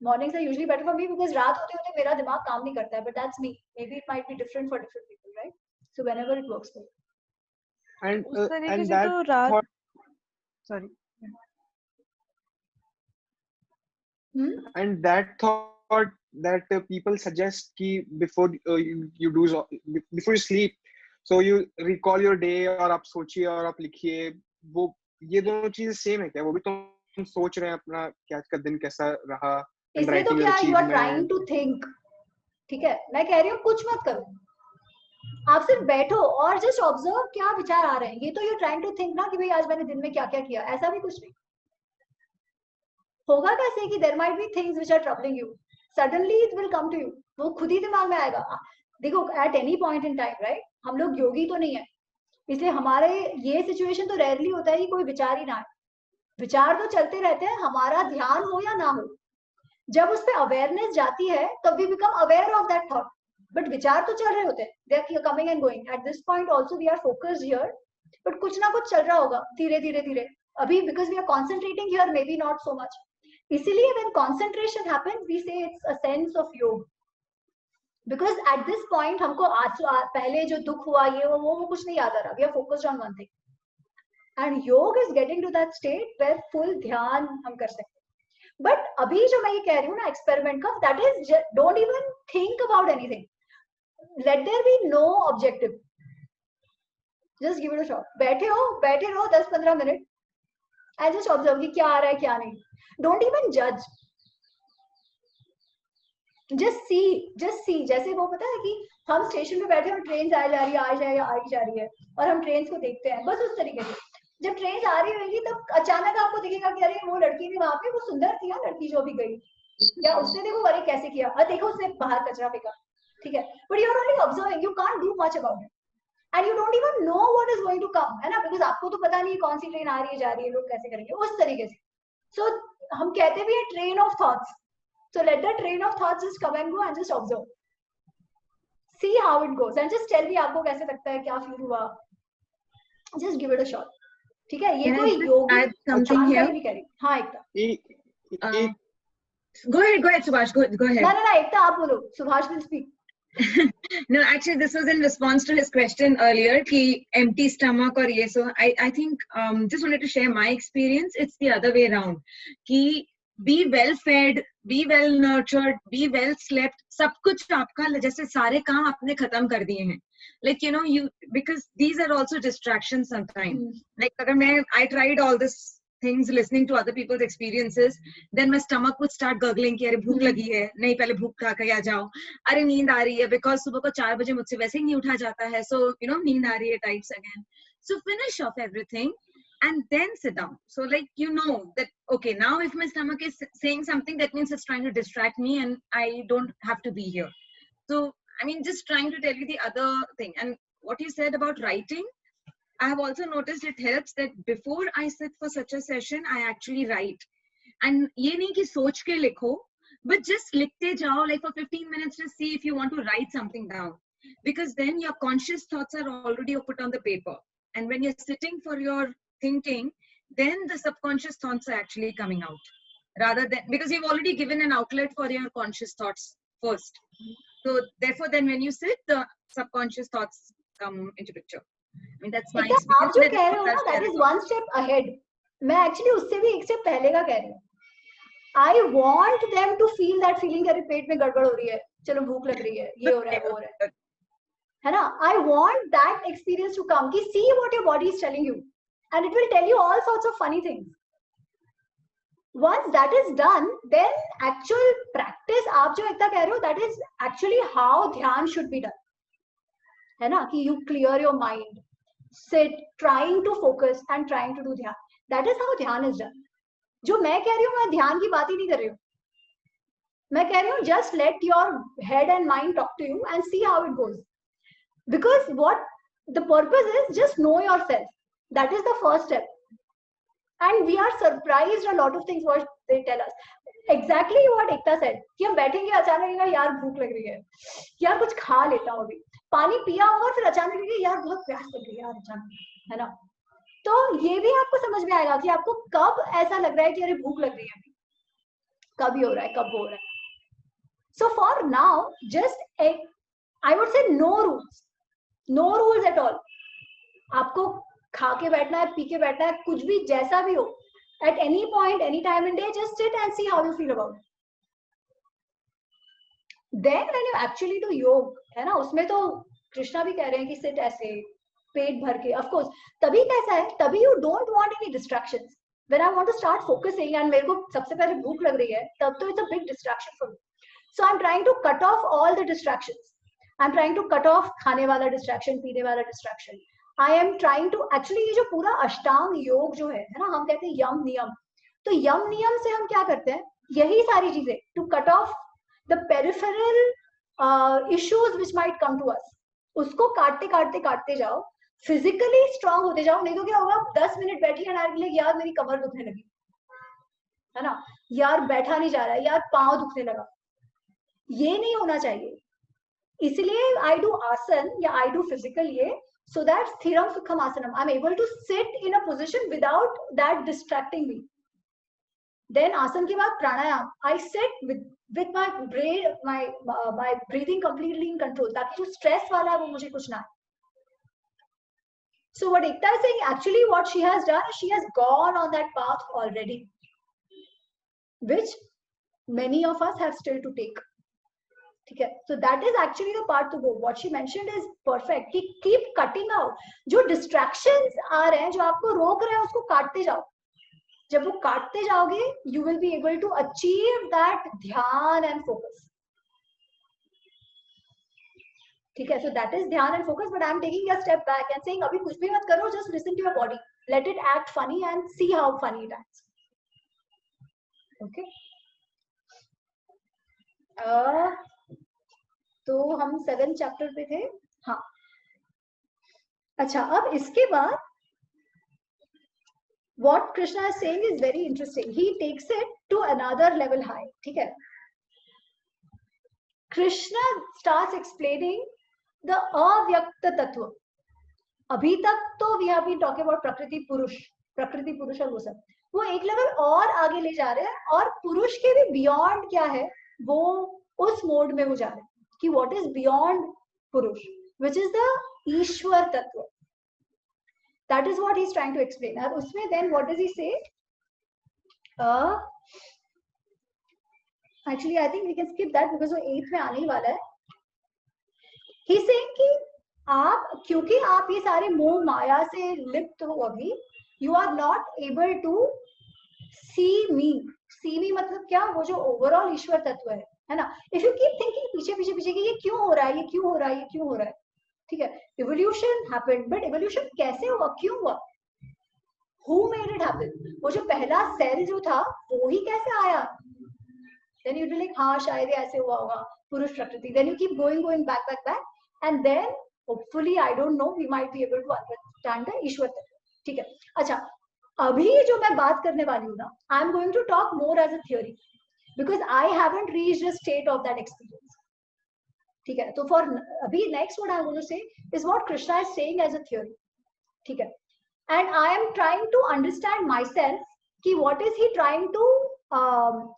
Mornings are usually better for me because रात होते होते मेरा दिमाग काम नहीं करता है, but that's me. Maybe it might be different for different people, right? So whenever it works for you. उस तरीके And से that तो रात thought, sorry and that thought that people suggest कि before you do before you sleep, so you recall your day और आप सोचिए और आप लिखिए, वो ये दोनों चीजें सेम है क्या? वो भी तुम सोच रहे हैं अपना क्या आज का दिन कैसा रहा, and इसमें तो writing your क्या, you are achievement. trying to think. ठीक है, मैं कह रही हूँ कुछ मत करो, आप सिर्फ बैठो और जस्ट ऑब्जर्व क्या विचार आ रहे हैं. ये तो यू ट्राइंग टू थिंक ना कि भाई आज मैंने दिन में क्या क्या किया, ऐसा भी कुछ नहीं होगा. कैसे कि there might be things which are troubling you, suddenly it will come to you, वो खुद ही दिमाग में आएगा. देखो, at any point in time, right, हम लोग योगी तो नहीं है, इसलिए हमारे ये सिचुएशन तो रेयरली होता है कि कोई विचार ही ना आए. विचार तो चलते रहते हैं, हमारा ध्यान हो या ना हो. जब उस पर अवेयरनेस जाती है तब we become aware of that thought. But विचार तो चल रहे होते हैं, they are coming and going. At this point also we are focused here, but कुछ ना कुछ चल रहा होगा धीरे धीरे धीरे. अभी because we are concentrating here, maybe not so much. इसीलिए when concentration happens we say it's a sense of yoga. Because at this point हमको आज पहले जो दुख हुआ ये वो कुछ नहीं याद आ रहा. We are focused on one thing, and yoga is getting to that state where full ध्यान हम कर सकते हैं. बट अभी जो मैं ये कह रही हूँ ना एक्सपेरिमेंट का, that is don't even think about anything, let there be no objective, just give it a shot. बैठे रहो 10-15 मिनट एंड जस्ट ऑब्जर्व कि क्या आ रहा है क्या नहीं. डोंट इवन जज, जस्ट सी. जैसे वो पता है कि हम स्टेशन पे बैठे और ट्रेन आ जा रही है और हम ट्रेन को देखते हैं, बस उस तरीके से. जब ट्रेन आ रही होगी तब अचानक आपको दिखेगा कि अरे वो लड़की भी वहां पे, वो सुंदर थी ना लड़की जो भी गई, या उसने देखो अरे कैसे किया, और देखो उसने बाहर कचरा फेंका. ठीक है, but you are only observing, you can't do much about it, and you don't even know what is going to come, है ना, बिकॉज आपको तो पता नहीं कौन सी ट्रेन आ रही है जा रही है, लोग कैसे करेंगे उस तरीके से. सो हम कहते भी है train of thoughts. So let the train of thoughts just come and go and just observe. See how it goes and just tell me आपको कैसे लगता है, क्या फील हुआ. Just give it a shot. ठीक है, ये कोई योगी जानकारी नहीं करी. हाँ एकता. Go ahead, Subhash. Go ahead. ना एकता आप बोलो. Subhash will speak. No, actually, this was in response to his question earlier, ki empty stomach or ye. So I think just wanted to share my experience. It's the other way around. Ki be well fed, be well nurtured, be well slept. सब कुछ आपका जैसे सारे काम आपने खत्म कर दिए हैं. Like you because these are also distractions sometimes. Like अगर मैं I tried all this things listening to other people's experiences, then my stomach would start gurgling कि अरे भूख लगी है, नहीं पहले भूख खा के आ जाओ, अरे नींद आ रही है, because सुबह को 4 बजे मुझसे वैसे ही नहीं उठा जाता है, so नींद आ रही है types again. So finish off everything and then sit down. So like that okay, now if my stomach is saying something, that means it's trying to distract me and I don't have to be here. So I mean, just trying to tell you the other thing. And what you said about writing, I have also noticed it helps that before I sit for such a session, I actually write. And ये नहीं कि सोच के लिखो, but just लिखते जाओ, like for 15 minutes to see if you want to write something down. Because then your conscious thoughts are already put on the paper. And when you're sitting for your thinking, then the subconscious thoughts are actually coming out. Rather than, because you've already given an outlet for your conscious thoughts first. So therefore, then when you sit, the subconscious thoughts come into picture. I mean, that's my experience. आप जो कह रहे हो ना, that is one step ahead. मैं actually उससे भी एक step पहले का कह रही हूँ. I want them to feel that feeling कि पेट में गड़बड़ हो रही है, चलो भूख लग रही है, ये हो रहा है, वो हो रहा है ना? I want that experience to come कि see what your body is telling you, and it will tell you all sorts of funny things. Once that is done, then actual practice आप जो एकता कह रहे हो, that is actually how ध्यान should be done. है ना, कि you clear your mind, sit, trying to focus and trying to do ध्यान. That is how ध्यान is done. जो मैं कह रही हूँ, मैं ध्यान की बात ही नहीं कर रही हूँ. मैं कह रही हूँ just let your head and mind talk to you and see how it goes. Because what the purpose is, just know yourself. That is the first step. And we are surprised a lot of things what they tell us. Exactly what Ekta said, कि हम बैठेंगे अचानक लगेगा यार भूख लग रही है, यार कुछ खा लेता हूँ अभी, पानी पिया होगा फिर अचानक लगेगा यार बहुत प्यास लग रही है यार अचानक, है ना. तो ये भी आपको समझ में आएगा कि आपको कब ऐसा लग रहा है कि अरे भूख लग रही है अभी, कब हो रहा है, कब हो रहा है. So for now, just I would say no rules at all. आपको खा के बैठना है, पी के बैठना है, कुछ भी जैसा भी हो, at any point, any time in day, just sit and see how you feel about it. Then when you actually do योग, है ना, उसमें तो कृष्णा भी कह रहे हैं कि sit ऐसे पेट भर के. Of course, तभी कैसा है, तभी you don't want any distractions. When I want to start focusing and मेरे को सबसे पहले भूख लग रही है, तब तो it's a big distraction for me. So I'm trying to cut off all the distractions. I'm trying to cut off खाने वाला distraction, पीने वाला distraction. I am trying to actually ये जो पूरा अष्टांग योग जो है ना, हम कहते हैं यम नियम. तो यम नियम से हम क्या करते हैं, यही सारी चीजें, to cut off the peripheral issues which might come to us. उसको काटते काटते काटते जाओ, physically strong होते जाओ. नहीं तो क्या होगा, 10 मिनट बैठी है ना, यार मेरी कमर दुखने लगी, है ना, यार बैठा नहीं जा रहा है, यार पाँव दुखने लगा. ये नहीं होना चाहिए. इसलिए I do आसन या I do physical ये, so that स्थिरम सुखम आसनम, I'm able to sit in a position without that distracting me. Then आसन के बाद प्राणायाम, I sit with my brain, my breathing completely in control, ताकि जो stress वाला है वो मुझे कुछ ना. So what Ekta is saying, actually what she has done, she has gone on that path already, which many of us have still to take. Okay, so that is actually the part to go. What she mentioned is perfect. Keep cutting out. जो distractions आ रहे हैं, जो आपको रोक रहे हैं, उसको काटते जाओ. जब वो काटते जाओगे, you will be able to achieve that ध्यान and focus. ठीक है, so that is ध्यान and focus. But I am taking a step back and saying, अभी कुछ भी मत करो, just listen to your body. Let it act funny and see how funny it acts. Okay. तो हम 7th चैप्टर पे थे. हाँ, अच्छा, अब इसके बाद what Krishna is saying is very interesting. He takes it to another level high. ठीक है, Krishna starts explaining the avyakta tattva. अभी तक तो we have been talking about प्रकृति पुरुष और वो सब. वो एक लेवल और आगे ले जा रहे हैं, और पुरुष के भी बियॉन्ड क्या है, वो उस मोड में वो जा रहे हैं कि what is beyond पुरुष, which is the ईश्वर तत्व. That is what he's trying to explain. और उसमें then what does he say? Actually, I think we can skip that because वो 8th में आने ही वाला है. He's saying कि आप, क्योंकि आप ये सारे मोह माया से लिप्त हो अभी, you are not able to see me. See me मतलब क्या, वो जो ओवरऑल ईश्वर तत्व है ना. If you keep thinking पीछे कि ये क्यों हो रहा है, ये क्यों हो रहा है, ये क्यों हो रहा है, ठीक है, evolution happened, but evolution कैसे हुआ, क्यों हुआ, who made it happen, वो जो पहला सेल जो था वो ही कैसे आया. Then you'd be like, हाँ शायद ऐसे हुआ होगा, पुरुष प्रकृति. Then you keep going back, and then hopefully, I don't know, we might be able to understand the ईश्वर तत्व. ठीक है, अच्छा, अभी जो मैं बात करने वाली हूँ ना, I am going to talk more as a theory because I haven't reached a state of that experience. ठीक है, तो for अभी next what I am going to say is what Krishna is saying as a theory. ठीक है, and I am trying to understand myself कि what is he trying to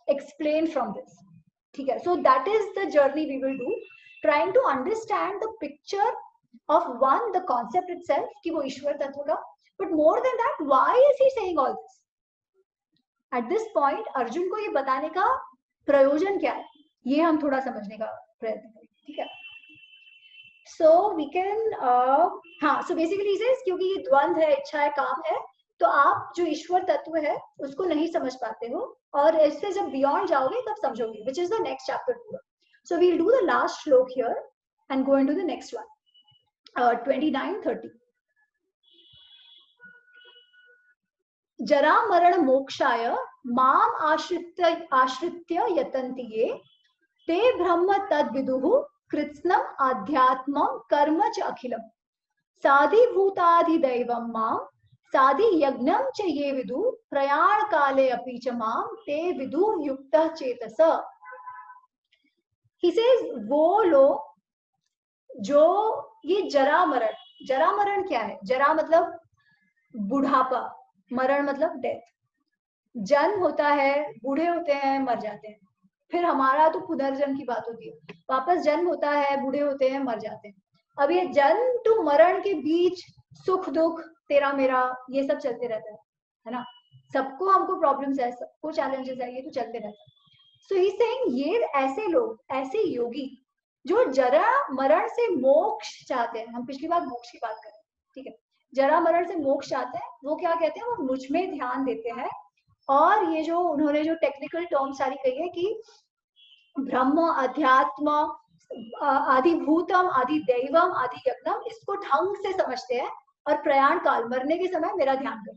explain from this. ठीक है, so that is the journey we will do, trying to understand the picture of one, the concept itself कि वो ईश्वर तत्व का, but more than that, why is he saying all this? At this point, Arjun को ये बताने का प्रयोजन क्या है, ये हम थोड़ा समझने का प्रयत्न करें. ठीक है, so we can हाँ, so basically he says क्योंकि ये द्वंद्व है, इच्छा है, काम है, तो आप जो ईश्वर तत्व है उसको नहीं समझ पाते हो, और इससे जब बियॉन्ड जाओगे तब समझोगे, which is the next chapter पूरा. So we'll do the last श्लोक here and go into the next one, 29-30. जरा मरण मोक्षाय माम आश्रित्य यतन्ति ये ते ब्रह्म तद विदुः कृत्स्नम आध्यात्मम कर्म च अखिलम साधिभूताधिदैवं मां साधि यज्ञम च ये विदु प्रयाण काले अपि च मां ते विदु युक्तः चेतस. He says वो लोग जो ये जरा मरण क्या है? जरा मतलब बुढ़ापा, मरण मतलब डेथ. जन्म होता है, बूढ़े होते हैं, मर जाते हैं. फिर हमारा तो पुनर्जन्म की बात होती है, वापस जन्म होता है, बूढ़े होते हैं, मर जाते हैं. अब ये जन्म टू मरण के बीच सुख दुख तेरा मेरा ये सब चलते रहता है ना. सबको हमको प्रॉब्लम्स है, सबको चैलेंजेस है, ये तो चलते रहता है. सो ही सेइंग ये ऐसे लोग, ऐसे योगी जो जरा मरण से मोक्ष चाहते हैं. हम पिछली बार मोक्ष की बात करें, ठीक है. जरा मरण से मोक्ष चाहते हैं, वो क्या कहते हैं? वो मुझ में ध्यान देते हैं. और ये जो उन्होंने जो टेक्निकल टर्म सारी कही है कि ब्रह्म, अध्यात्म, आदिभूतम, आदिदैवम, आदि यज्ञम, इसको ढंग से समझते हैं. और प्रयाण काल, मरने के समय मेरा ध्यान करें.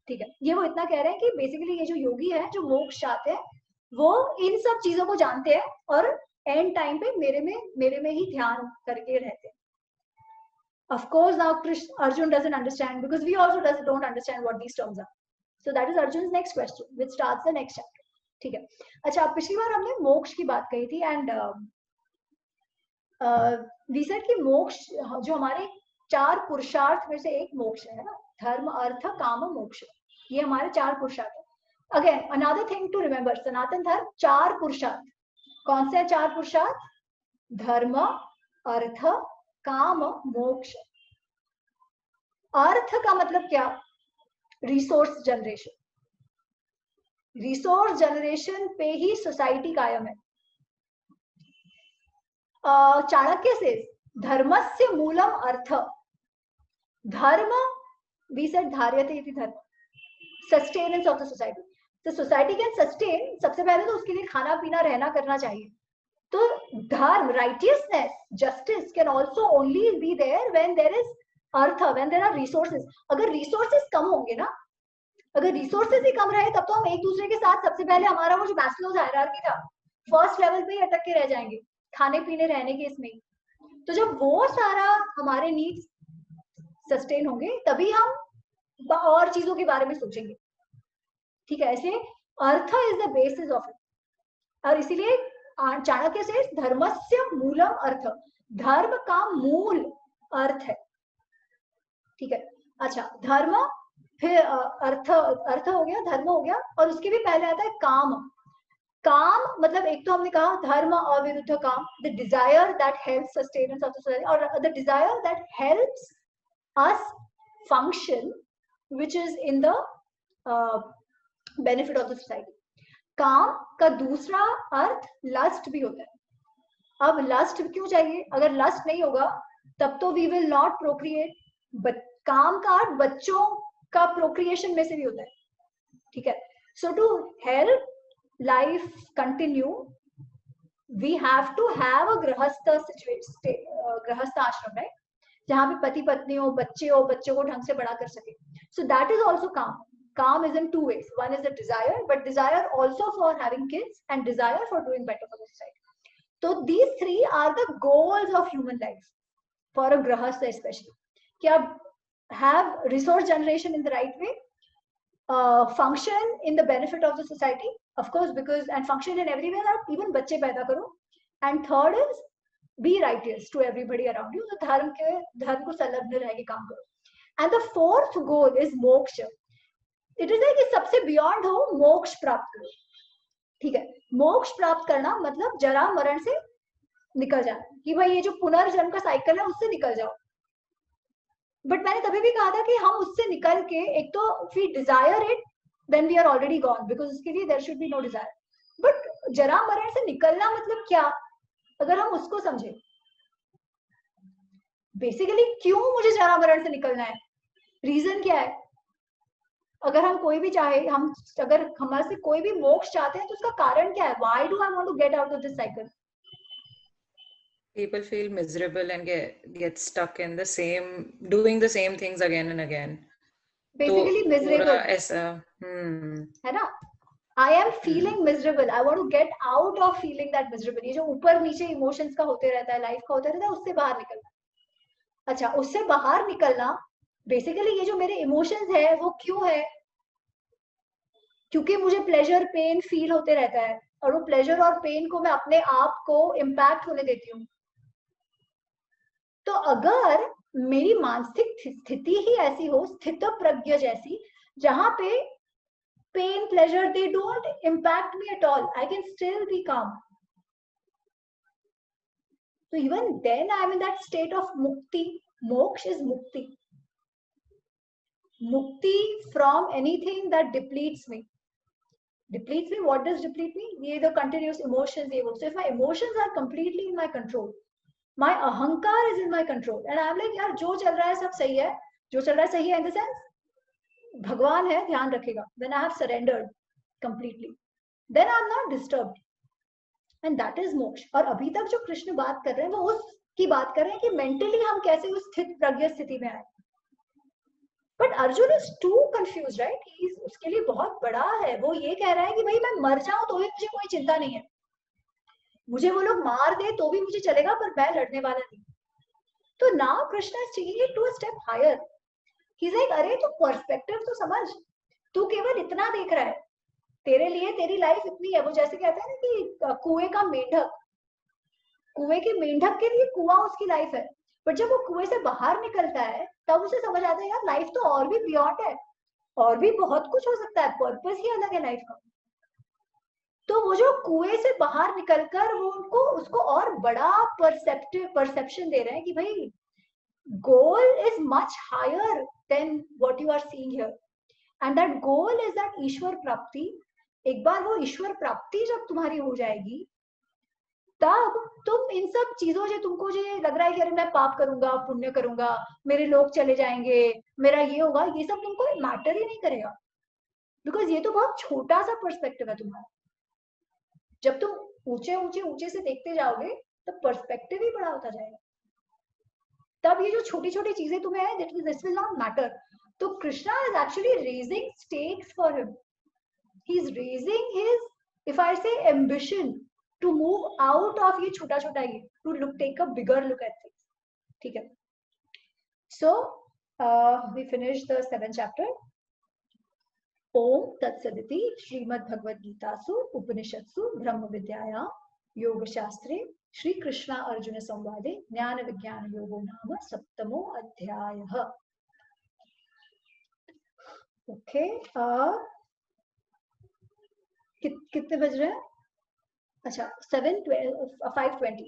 ठीक है, ये वो इतना कह रहे हैं कि बेसिकली ये जो योगी है, जो मोक्ष चाहते हैं, वो इन सब चीजों को जानते हैं और एंड टाइम पे मेरे में ही ध्यान करके रहते हैं. Of course, now Arjun doesn't understand because we also don't understand what these terms are. So that is Arjun's next question, which starts the next chapter. ठीक है. अच्छा, पिछली बार हमने मोक्ष की बात कही थी एंड we said कि मोक्ष जो हमारे 4 पुरुषार्थ में से एक मोक्ष है ना, धर्म, अर्थ, काम, मोक्ष. ये हमारे 4 पुरुषार्थ है. Again another thing to remember, Sanatan Dharma 4 पुरुषार्थ. कौन से 4 पुरुषार्थ? धर्म, अर्थ, काम, मोक्ष. अर्थ का मतलब क्या? Resource generation. रिसोर्स जनरेशन पे ही सोसाइटी कायम है. चाणक्य से धर्मस्य मूलम अर्थ. धर्म, we said धार्यते इति धर्म, सस्टेनेंस ऑफ द सोसाइटी. तो सोसाइटी कैन सस्टेन, सबसे पहले तो उसके लिए खाना पीना रहना करना चाहिए. तो dharma, righteousness, justice can also only be there when there is artha, when there are resources. अगर रिसोर्सेज कम होंगे ना, अगर रिसोर्सेज ही कम रहे, तब तो हम एक दूसरे के साथ सबसे पहले हमारा वो जो मैस्लोज हायरार्की था, फर्स्ट लेवल पे ही अटक के रह जाएंगे, खाने पीने रहने के इसमें. तो जब वो सारा हमारे नीड्स सस्टेन होंगे, तभी हम और चीजों के बारे में सोचेंगे. ठीक है, ऐसे earth is the basis of it. और इसीलिए चाणक्य से धर्मस्य मूलम अर्थ, धर्म का मूल अर्थ है. ठीक है. अच्छा, धर्म, फिर अर्थ हो गया, धर्म हो गया, और उसके भी पहले आता है काम. काम मतलब एक तो हमने कहा धर्म अविरुद्ध काम, the desire that helps sustenance of the society, और the desire that helps us function which is in the benefit of the society. काम का दूसरा अर्थ लस्ट भी होता है. अब लस्ट क्यों चाहिए? अगर लस्ट नहीं होगा तब तो वी विल नॉट प्रोक्रिएट. काम का अर्थ बच्चों का प्रोक्रिएशन में से भी होता है. ठीक है. So to help life continue, we have to have a grahastha situation, grahastha ashram, right? जहाँ पे पति पत्नी हो, बच्चे को ढंग से बड़ा कर सके. So that is also calm. Calm is in 2 ways. One is the desire, but desire also for having kids and desire for doing better for the society. So these 3 are the goals of human life for a grahastha especially. कि आप have resource generation in the right way, function in the benefit of the society, of course, because and function in every way that even बच्चे पैदा करो. And third is be righteous to everybody around you. तो धर्म को संलग्न रह के काम करो. And the 4th goal is moksha. It is like कि सबसे beyond हो, मोक्ष प्राप्त करो. ठीक है. मोक्ष प्राप्त करना मतलब जरा मरण से निकल जाना, कि भाई ये जो पुनर्जन्म का साइकिल है उससे निकल जाओ. बट मैंने तभी भी कहा था कि हम उससे निकल के, एक तो we desire it when we are already gone, because उसके लिए there should be no desire. But जरा मरण से निकलना मतलब क्या, अगर हम उसको समझे, बेसिकली क्यों मुझे जरा मरण से निकलना है, रीजन क्या है. अगर हम कोई भी चाहे, अगर हमारे से कोई भी मोक्ष चाहते हैं तो उसका कारण क्या है? Why do I want to get out of this cycle? People feel miserable and get stuck in doing the same things again and again. Basically miserable ऐसा है ना. I am feeling miserable, I want to get out of feeling that miserable. ये जो ऊपर नीचे इमोशंस का होते रहता है, लाइफ का होता रहता है, उससे बाहर निकलना. अच्छा, उससे बाहर निकलना बेसिकली ये जो मेरे इमोशंस है वो क्यों है? क्योंकि मुझे प्लेजर पेन फील होते रहता है, और वो प्लेजर और पेन को मैं अपने आप को इम्पैक्ट होने देती हूँ. तो अगर मेरी मानसिक स्थिति ही ऐसी हो, स्थित प्रज्ञ जैसी, जहां पे pain, pleasure, they don't impact me at all, I can still be calm. So even then I am in that state of mukti. Moksha is mukti. Mukti from anything that depletes me. Depletes me, what does deplete me? ये the continuous emotions. So if my emotions are completely in my control, my ahankar is in my control, and I am like, यार जो चल रहा है सब सही है, जो चल रहा है सही है in the sense भगवान है, ध्यान रखेगा. Then I have surrendered completely. Then I am not disturbed. And that is moksha. और अभी तक जो कृष्ण बात कर रहे हैं वो उसकी बात कर रहे हैं कि मेंटली हम कैसे उस स्थित प्रज्ञ स्थिति में आए. But Arjun is too confuse, right? उसके लिए बहुत बड़ा है. वो ये कह रहा है कि भाई मैं मर जाऊं तो भी मुझे कोई चिंता नहीं है, मुझे वो लोग मार दे तो भी मुझे चलेगा, पर मैं लड़ने वाला नहीं. तो now Krishna is taking it to a step higher. He is like, अरे तू पर्सपेक्टिव तो समझ, तू केवल इतना देख रहा है, तेरे लिए तेरी लाइफ इतनी है. वो जैसे कहते हैं ना कि कुएं का मेंढक, कुएं के मेंढक के लिए कुआं उसकी लाइफ है, पर जब वो कुएं से बाहर निकलता है तब उसे समझ आता है यार लाइफ तो और भी बियॉन्ड है, और भी बहुत कुछ हो सकता है, पर्पस ही अलग है लाइफ का. तो वो जो कुएं से बाहर निकलकर वो उसको और बड़ा परसेप्शन दे रहे हैं कि भाई goal is much higher than what you are seeing here, and that goal is that Ishwar prapti. एक बार वो ईश्वर प्राप्ति जब तुम्हारी हो जाएगी, तब तुम इन सब चीजों जो तुमको जो लग रहा है कि अरे मैं पाप करूंगा, पुण्य करूंगा, मेरे लोग चले जाएंगे, मेरा ये होगा, ये सब तुमको मैटर ही नहीं करेगा. बिकॉज ये तो बहुत छोटा सा पर्सपेक्टिव है तुम्हारा. जब तुम ऊंचे ऊंचे ऊंचे से देखते जाओगे तो पर्सपेक्टिव ही बड़ा होता जाएगा. तब ये जो छोटी छोटी चीजें तुम्हें है, दिस विल नॉट मैटर. तो Krishna is actually raising stakes for him. he is raising his, if I say, ambition to move out of ये छोटा छोटा ये, to take a bigger look at things. ठीक है. So we finished the 7th chapter. ओम तत्सदिति श्रीमद् भगवद गीतासु उपनिषत्सु ब्रह्म विद्यायां योग शास्त्रे श्री कृष्ण अर्जुन संवादे ज्ञान विज्ञान योगो नाम 7मो अध्यायः. ओके, कितने बज रहे हैं? अच्छा, 5:20.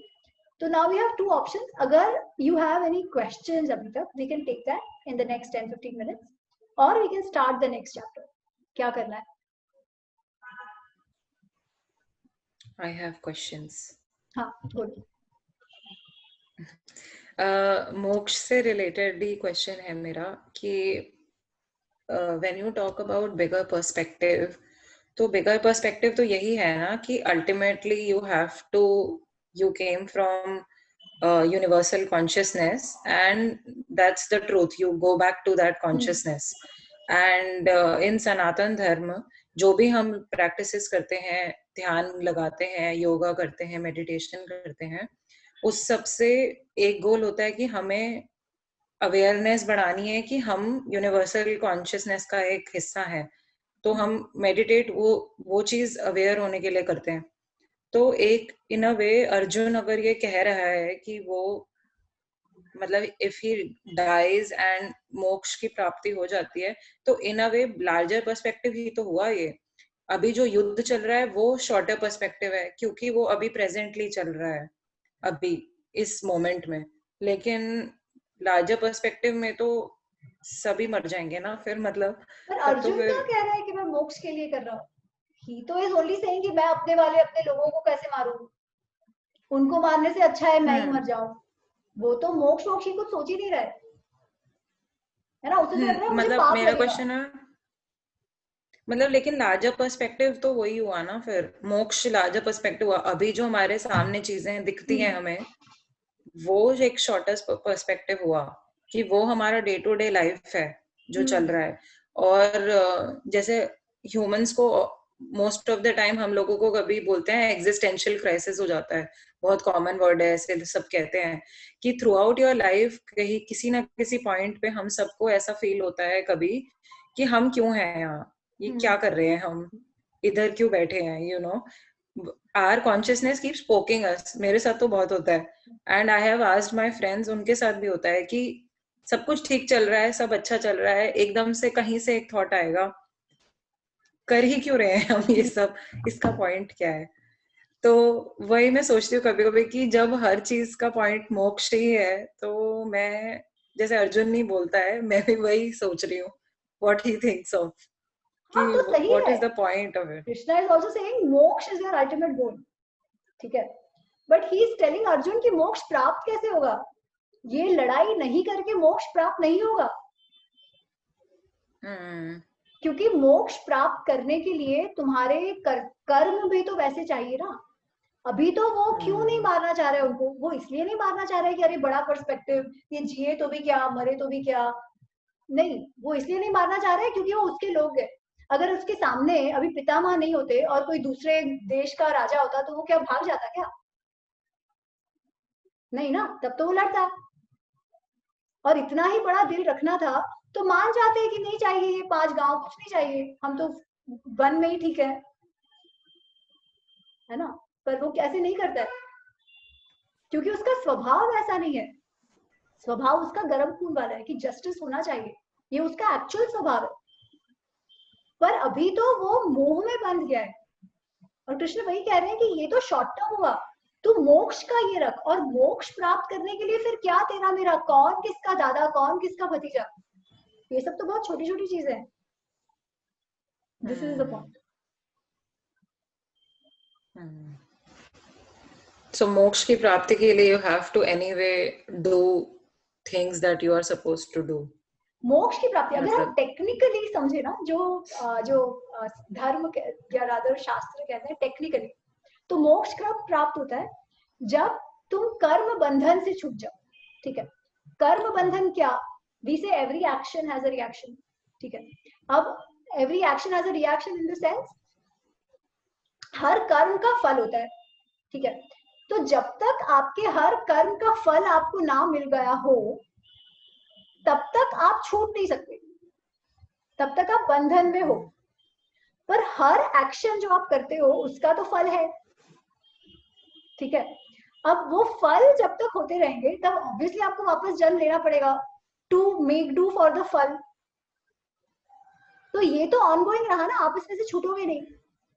तो नाउ वी हैव 2 ऑप्शंस. अगर यू हैव एनी क्वेश्चंस अभी तक, we can take that in the next 10-15 minutes, और we can start the next chapter. क्या करना है? I have questions. हाँ, बोलो. मोक्ष से रिलेटेड ही क्वेश्चन है मेरा कि when you talk about bigger perspective, तो बिगर पर्सपेक्टिव तो यही है ना कि ultimately you came from universal consciousness, and that's the truth. You go back to that consciousness. And in सनातन धर्म जो भी हम प्रैक्टिसेस करते हैं, ध्यान लगाते हैं, योगा करते हैं, मेडिटेशन करते हैं, उस सब से एक गोल होता है कि हमें अवेयरनेस बढ़ानी है कि हम यूनिवर्सल कॉन्शियसनेस का एक हिस्सा है. तो हम मेडिटेट वो चीज अवेयर होने के लिए करते हैं. तो एक इन अ वे अर्जुन अगर ये कह रहा है कि वो मतलब इफ ही डाइज एंड मोक्ष की प्राप्ति हो जाती है, तो इन अ वे लार्जर पर्सपेक्टिव ही तो हुआ. ये अभी जो युद्ध चल रहा है वो शॉर्टर पर्सपेक्टिव है, क्योंकि वो अभी प्रेजेंटली चल रहा है, अभी इस मोमेंट में. लेकिन लार्जर पर्सपेक्टिव में तो सभी मर जाएंगे ना फिर. मतलब पर अर्जुन क्या कह रहा है कि मैं मोक्ष के लिए कर रहा हूँ? ही तो इज ओनली सेइंग कि मैं अपने लोगों को कैसे मारूं, उनको मारने से अच्छा है मैं ही मर जाऊं. वो तो मोक्ष ही कुछ सोच ही नहीं रहा है ना. उसे लग रहा है मतलब मेरा क्वेश्चन है, मतलब लेकिन लार्जर पर्सपेक्टिव तो वही हुआ ना फिर. मोक्ष लार्जर पर्सपेक्टिव हुआ. अभी जो हमारे सामने चीजें दिखती हैं हमें, वो एक शॉर्टेस्ट पर्सपेक्टिव हुआ कि वो हमारा डे टू डे लाइफ है जो चल रहा है. और जैसे ह्यूमंस को मोस्ट ऑफ द टाइम हम लोगों को कभी बोलते हैं एग्जिस्टेंशियल क्राइसिस हो जाता है, बहुत कॉमन वर्ड है, ऐसे सब कहते हैं कि थ्रू आउट योर लाइफ कहीं किसी ना किसी पॉइंट पे हम सबको ऐसा फील होता है कभी कि हम क्यों हैं यहाँ, ये क्या कर रहे हैं, हम इधर क्यों बैठे हैं, you know, our consciousness keeps poking us. मेरे साथ तो बहुत होता है, and I have asked my friends, उनके साथ भी होता है कि सब कुछ ठीक चल रहा है, सब अच्छा चल रहा है, एकदम से कहीं से एक थॉट आएगा कर ही क्यों रहे हैं हम ये सब, इसका पॉइंट क्या है। तो वही मैं सोचती हूँ कभी कभी कि जब हर चीज का पॉइंट मोक्ष ही है, तो मैं, जैसे अर्जुन नहीं बोलता है, मैं भी वही सोच रही हूँ व्हाट ही थिंक्स ऑफ कि हाँ, तो सही व्हाट है। Is the point of it. Krishna is also saying मोक्ष इज योर अल्टीमेट गोल, ठीक है, but he is telling Arjun कि मोक्ष प्राप्त कैसे होगा, ये लड़ाई नहीं करके मोक्ष प्राप्त नहीं होगा। क्योंकि मोक्ष प्राप्त करने के लिए तुम्हारे कर्म भी तो वैसे चाहिए ना। अभी तो वो क्यों नहीं मारना चाह रहे उनको, वो इसलिए नहीं मारना चाह रहे कि अरे बड़ा पर्सपेक्टिव, ये जिए तो भी क्या मरे तो भी क्या, नहीं, वो इसलिए नहीं मारना चाह रहे क्योंकि वो उसके लोग हैं। अगर उसके सामने अभी पितामह नहीं होते और कोई दूसरे देश का राजा होता तो वो क्या भाग जाता क्या? नहीं ना, तब तो वो लड़ता। और इतना ही बड़ा दिल रखना था तो मान जाते हैं कि नहीं चाहिए ये 5 गांव, कुछ नहीं चाहिए, हम तो वन में ही ठीक है ना। पर वो कैसे नहीं करता है, क्योंकि उसका स्वभाव ऐसा नहीं है। स्वभाव उसका गर्म खून वाला है कि जस्टिस होना चाहिए, ये उसका एक्चुअल स्वभाव है। पर अभी तो वो मोह में बंध गया है। और कृष्ण वही कह रहे हैं कि ये तो शॉर्ट टर्म हुआ, तू मोक्ष का ये रख, और मोक्ष प्राप्त करने के लिए फिर क्या तेरा मेरा, कौन किसका दादा कौन किसका भतीजा, ये सब तो बहुत छोटी छोटी चीजें हैं। This is the point. So मोक्ष की प्राप्ति के लिए you have to anyway do things that you are supposed to do. मोक्ष की प्राप्ति अगर हम टेक्निकली समझे ना, जो धर्म या रादर शास्त्र कहते हैं टेक्निकली, तो मोक्ष कब प्राप्त होता है, जब तुम कर्म बंधन से छूट जाओ। ठीक है, कर्म बंधन क्या, we say every action has a reaction. ठीक है, अब every action has a reaction in the sense हर कर्म का फल होता है। ठीक है, तो जब तक आपके हर कर्म का फल आपको ना मिल गया हो तब तक आप छूट नहीं सकते, तब तक आप बंधन में हो। पर हर एक्शन जो आप करते हो उसका तो फल है। ठीक है, अब वो फल जब तक होते रहेंगे तब ऑब्वियसली आपको वापस जन्म लेना पड़ेगा to make do for the phal. तो ये तो ऑनगोइंग रहा ना, आप इसमें से छूटोगे नहीं।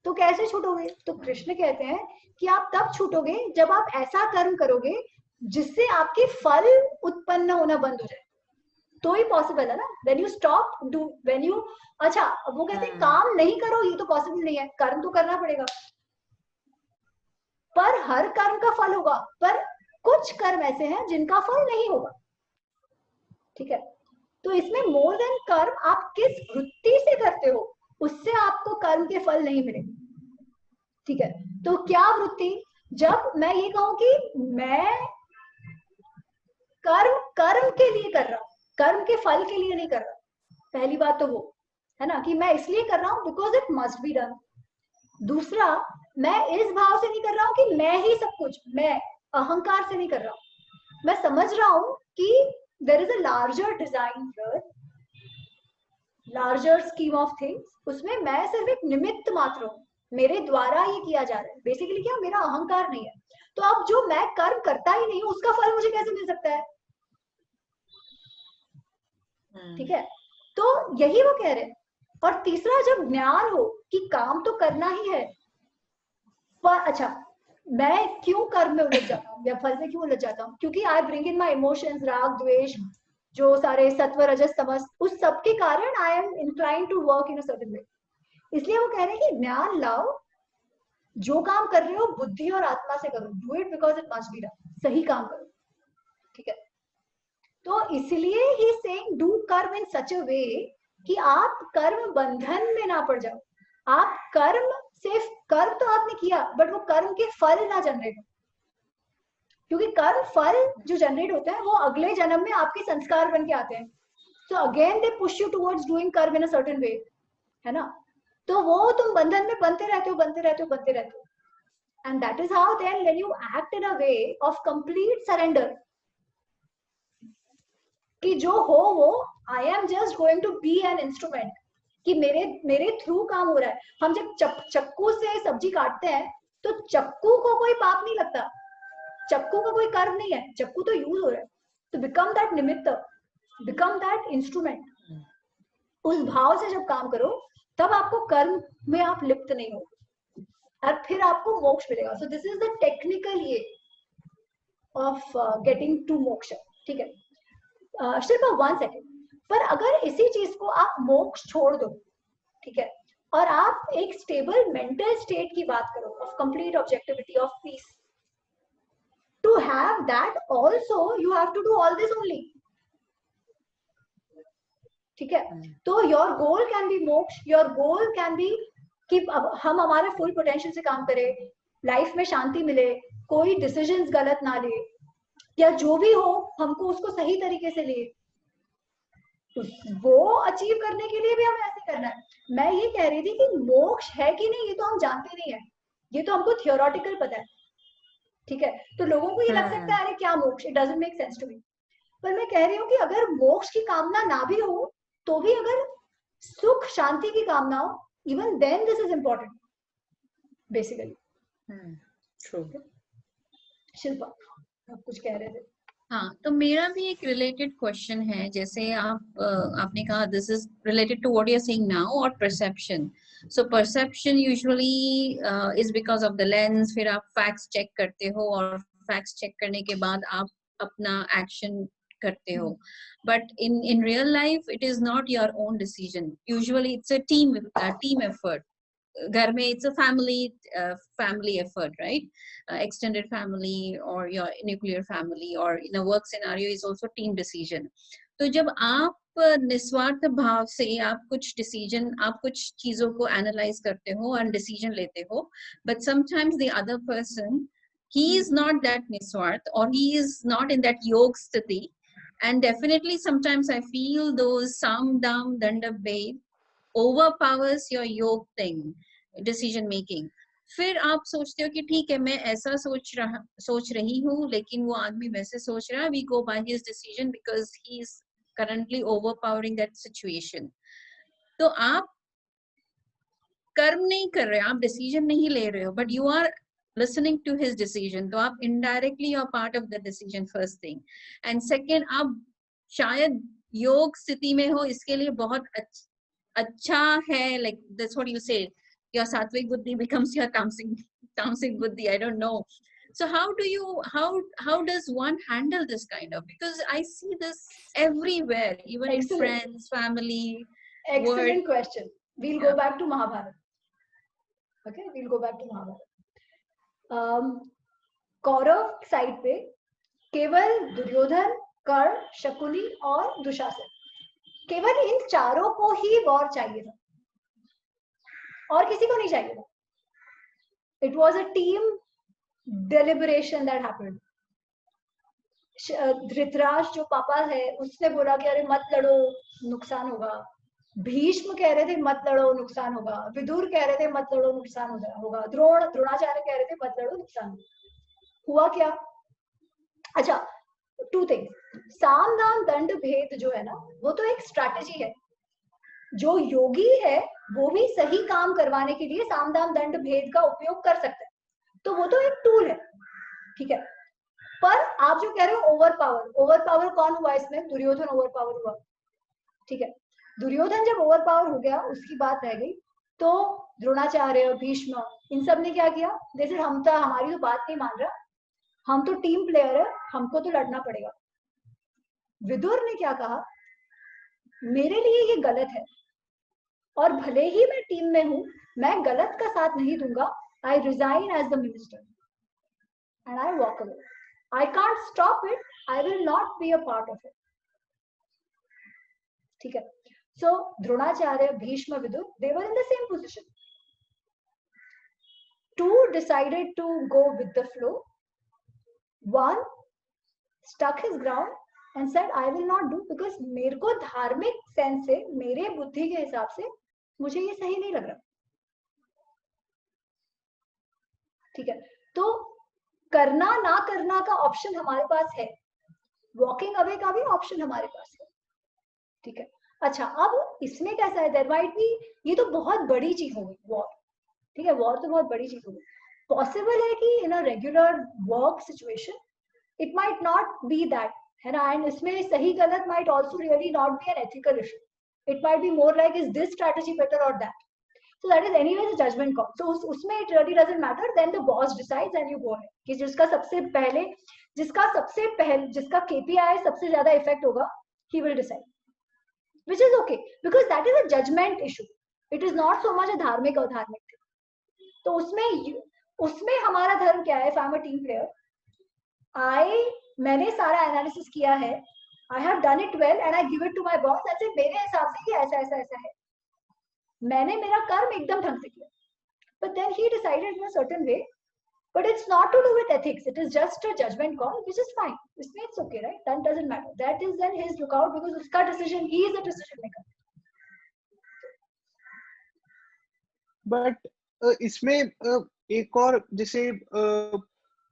तो कैसे छूटोगे? तो कृष्ण कहते हैं कि आप तब छूटोगे जब आप ऐसा कर्म करोगे जिससे आपके फल उत्पन्न होना बंद हो जाए, तो ही पॉसिबल है ना। When you stop do, when you, अच्छा वो कहते हैं काम नहीं करो, ये तो पॉसिबल नहीं है, कर्म तो करना पड़ेगा। पर हर कर्म का फल होगा, पर कुछ कर्म ऐसे हैं जिनका फल नहीं होगा। ठीक है, तो इसमें मोर देन कर्म, आप किस वृत्ति से करते हो उससे आपको कर्म के फल नहीं मिलेंगे। ठीक है, तो क्या वृत्ति, जब मैं ये कहूं कि मैं कर्म के लिए कर रहा हूं, कर्म के फल के लिए नहीं कर रहा, पहली बात तो वो है ना कि मैं इसलिए कर रहा हूं because it must be done. दूसरा, मैं इस भाव से नहीं कर रहा हूं कि मैं ही सब कुछ, मैं अहंकार से नहीं कर रहा हूं, मैं समझ रहा हूं कि there is a larger design here, larger scheme of things, उसमें मैं सिर्फ एक निमित्त मात्र हूं, मेरे द्वारा ये किया जा रहा है। बेसिकली क्या, मेरा अहंकार नहीं है। तो अब जो मैं कर्म करता ही नहीं हूं उसका फल मुझे कैसे मिल सकता है? ठीक है, तो यही वो कह रहे हैं। और तीसरा, जब ज्ञान हो कि काम तो करना ही है, पर अच्छा मैं क्यों कर्म में उलझ जाता हूँ या फल में क्यों उलझ जाता हूँ? क्योंकि I bring in my emotions, राग द्वेष, जो सारे सत्व रजस तमस, उस सब के कारण I am incline to work in a certain way. इसलिए वो कह रहे हैं कि ज्ञान लाओ, जो काम कर रहे हो बुद्धि और आत्मा से करो, do it because it must be done, सही काम करो। ठीक है, तो इसलिए ही सेइंग डू कर्म इन सच अ वे कि आप कर्म बंधन में ना पड़ जाओ। आप कर्म तो आपने किया, बट वो कर्म के फल ना जनरेट हो, क्योंकि कर्म फल जो जनरेट होते हैं वो अगले जन्म में आपके संस्कार बन के आते हैं। So again they push you towards doing कर्म इन अ सर्टेन वे, है ना। तो वो तुम बंधन में बनते रहते हो, and that is how then when you act in a way of complete surrender, कि जो हो वो I am just going to be an instrument, कि मेरे थ्रू काम हो रहा है. हम जब चक्कू से सब्जी काटते हैं तो चक्कू को कोई पाप नहीं लगता, चक्कू का कोई कर्म नहीं है, चक्कू तो यूज हो रहा है. तो बिकम दैट निमित्त, बिकम दैट इंस्ट्रूमेंट. उस भाव से जब काम करो तब आपको कर्म में आप लिप्त नहीं हो और फिर आपको मोक्ष मिलेगा. सो दिस इज द टेक्निकल ये ऑफ गेटिंग टू मोक्ष. ठीक है, शिल्पा 1 सेकेंड. पर अगर इसी चीज को आप मोक्ष छोड़ दो, ठीक है, और आप एक स्टेबल मेंटल स्टेट की बात करो of complete objectivity, of peace, to have that also you have to do all this only. ठीक है, तो your goal can be moksha, your goal can be कि हम हमारे फुल पोटेंशियल से काम करें, लाइफ में शांति मिले, कोई डिसीजंस गलत ना ले, या जो भी हो हमको उसको सही तरीके से ले. वो अचीव करने के लिए भी हमें ऐसे करना है. मैं ये कह रही थी कि मोक्ष है कि नहीं ये तो हम जानते नहीं है, ये तो हमको थियोरेटिकल पता है. ठीक है, तो लोगों को ये लग सकता है अरे क्या मोक्ष, it doesn't make sense to me. पर मैं कह रही हूँ कि अगर मोक्ष की कामना ना भी हो तो भी अगर सुख शांति की कामना हो, even then this is important basically. Shilpa आप कुछ कह रहे थे. हाँ, तो मेरा भी एक रिलेटेड क्वेश्चन है. जैसे आपने कहा this is related to what you are saying now, और perception. So perception usually is because of the lens. फिर आप फैक्ट्स चेक करते हो और फैक्ट्स चेक करने के बाद आप अपना एक्शन करते हो. But in real life it is not your own decision. Usually it's a team effort. घर में it's a family effort, right? Extended family or your nuclear family or in a work scenario is also team decision. तो जब आप निस्वार्थ भाव से आप कुछ चीजों को एनालाइज करते हो और डिसीजन लेते हो, but sometimes the other person, he is not that niswarth or he is not in that yog sthiti. And definitely sometimes I feel those sam dam danda bhed overpowers your yog thing, decision making. फिर आप सोचते हो कि ठीक है मैं ऐसा सोच रही हूँ लेकिन वो आदमी वैसे सोच रहा है. we go by his decision because he is currently overpowering that situation. तो आप कर्म नहीं कर रहे, आप डिसीजन नहीं ले रहे हो, but you are listening to his decision. तो आप indirectly are part of the decision, first thing. And second, आप शायद योग स्थिति में हो, इसके लिए बहुत अच्छा है, like that's what you say, your sattvic buddhi becomes your tamasic buddhi. I don't know. So how does one handle this kind of, because I see this everywhere, even in friends, family. Excellent question. We'll go back to Mahabharata. Okay, we'll go back to Mahabharata. Kaurava side पे केवल दुर्योधन, कर्ण, शकुनी और दुशासन, केवल इन चारों को ही वॉर चाहिए था और किसी को नहीं चाहिए था. It was a team deliberation that happened. Dhritarashtra जो पापा है उसने बोला कि अरे मत लड़ो नुकसान होगा. भीष्म कह रहे थे मत लड़ो नुकसान होगा. विदुर कह रहे थे मत लड़ो नुकसान होगा. द्रोणाचार्य कह रहे थे मत लड़ो नुकसान हुआ. क्या? अच्छा, 2 थिंग्स. साम दाम दंड भेद जो है ना, वो तो एक स्ट्रैटेजी है. जो योगी है वो भी सही काम करवाने के लिए साम दाम दंड भेद का उपयोग कर सकते हैं, तो वो तो एक टूल है. ठीक है, पर आप जो कह रहे हो ओवर पावर कौन हुआ इसमें? दुर्योधन ओवर पावर हुआ. ठीक है, दुर्योधन जब ओवर पावर हो गया उसकी बात रह गई, तो द्रोणाचार्य, भीष्म, इन सब ने क्या किया? जैसे हम तो हमारी तो बात नहीं मान रहा, हम तो टीम प्लेयर है, हमको तो लड़ना पड़ेगा. विदुर ने क्या कहा? मेरे लिए ये गलत है और भले ही मैं टीम में हूं, मैं गलत का साथ नहीं दूंगा. I resign as the minister and I walk away. I can't stop it, I will not be a part of it. ठीक है, so Dronacharya, Bhishma, Vidur, they were in the same position. 2 decided to go with the flow. 1 stuck his ground and said I will not do because मेरे को धार्मिक सेंस से, मेरे बुद्धि के हिसाब से मुझे ये सही नहीं लग रहा. ठीक है, तो करना ना करना का ऑप्शन हमारे पास है, वॉकिंग अवे का भी ऑप्शन हमारे पास है, ठीक है। अच्छा, अब इसमें कैसा है, देयर माइट बी, ये तो बहुत बड़ी चीज होगी वॉर, ठीक है, वॉर तो बहुत बड़ी चीज होगी। पॉसिबल है कि in a regular work situation it might not be that, है ना, एंड इसमें सही गलत might also really not be an ethical issue, it might be more like is this strategy better और दैट, so that is anyway the judgment call, so उसमें it really doesn't matter, then the boss decides and you go ahead कि जिसका सबसे पहले जिसका KPI सबसे ज्यादा इफेक्ट होगा, he will decide, which is okay because that is a judgment issue, it is not so much a धार्मिक और धार्मिक thing। तो उसमें हमारा धर्म क्या है, if I'm a team player, मैंने सारा एनालिसिस किया है, I have done it well and I give it to my boss, ऐसे मेरे हिसाब से कि ऐसा ऐसा ऐसा है, मैंने मेरा कर्म एकदम ढंग से किया, but then he decided in a certain way, but it's not to do with ethics, it is just a judgment call, which is fine, it's okay, right, that doesn't matter, that is then his lookout because uska decision, he is the decision maker। But इसमें एक और जैसे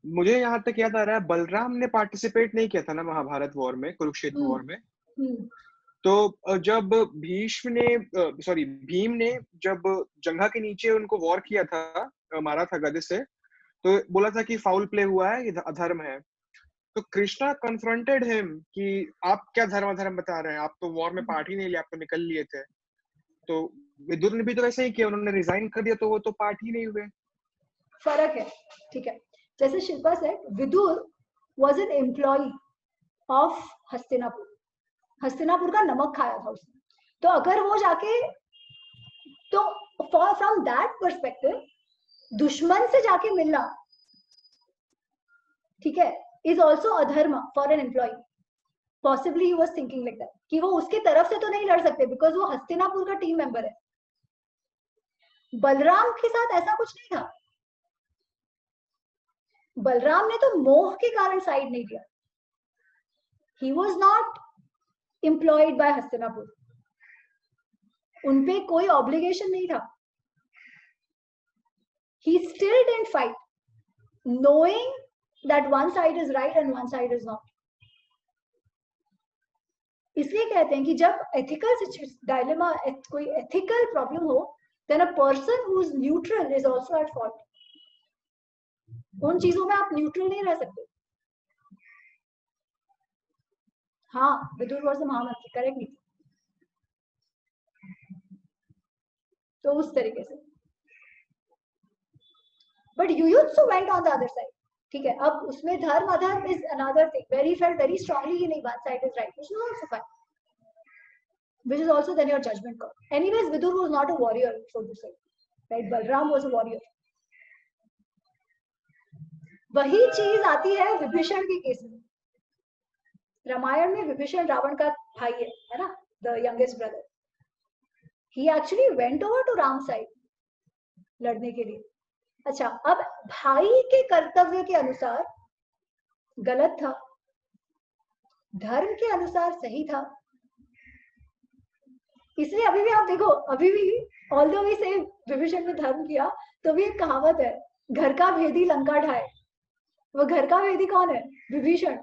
मुझे यहाँ तक याद आ रहा है बलराम ने पार्टिसिपेट नहीं किया था ना महाभारत वॉर में, कुरुक्षेत्र वॉर में। तो जब भीम ने जब जंघा के नीचे उनको वॉर किया था, मारा था गदे से, तो बोला था कि फाउल प्ले हुआ है, ये अधर्म है। तो कृष्णा कन्फ्रंटेड हिम कि आप क्या धर्म अधर्म बता रहे हैं, आप तो वॉर में पार्ट ही नहीं लिया, आप तो निकल लिए थे। तो विदुर ने भी तो वैसे ही किया, उन्होंने रिजाइन कर दिया, तो वो तो पार्ट ही नहीं हुए। फर्क है, ठीक है। जैसे Shilpa said, Vidur was an employee of Hastinapur, Hastinapur का नमक खाया था उसने, तो अगर वो जाके, तो फ्रॉम दैट पर्सपेक्टिव दुश्मन से जाके मिलना, ठीक है, इज ऑल्सो अधर्म for an employee, possibly he was thinking like that कि वो उसके तरफ से तो नहीं लड़ सकते बिकॉज वो हस्तिनापुर का टीम मेंबर है। बलराम के साथ ऐसा कुछ नहीं था, बलराम ने तो मोह के कारण साइड नहीं लिया, he was not employed by Hastinapur, उनपे कोई ऑब्लिगेशन नहीं था, he still didn't fight knowing that one side is right and one side is not। इसलिए कहते हैं कि जब एथिकल डायलेमा, कोई एथिकल प्रॉब्लम हो, then a person who is neutral is also at fault। उन चीजों में आप न्यूट्रल नहीं रह सकते। हाँ, Vidur was the mahamantri, correct नहीं, तो उस तरीके से। But Yuyutsu went on the other side, ठीक है। अब उसमें dharma adharma is another thing, very felt very strongly कि नहीं one side is right, which is also fine, which is also then your judgement call. Anyways Vidur was not a warrior, so to say, right, Balram was a warrior. वही चीज आती है विभीषण के केस में। रामायण में विभीषण रावण का भाई है ना, the youngest brother, he actually went over to Ram side लड़ने के लिए। अच्छा, अब भाई के कर्तव्य के अनुसार गलत था, धर्म के अनुसार सही था, इसलिए अभी भी आप देखो, अभी भी ऑल्दो वी से विभीषण ने धर्म किया, तो भी एक कहावत है, घर का भेदी लंका ढाए। वो घर का भेदी कौन है? विभीषण।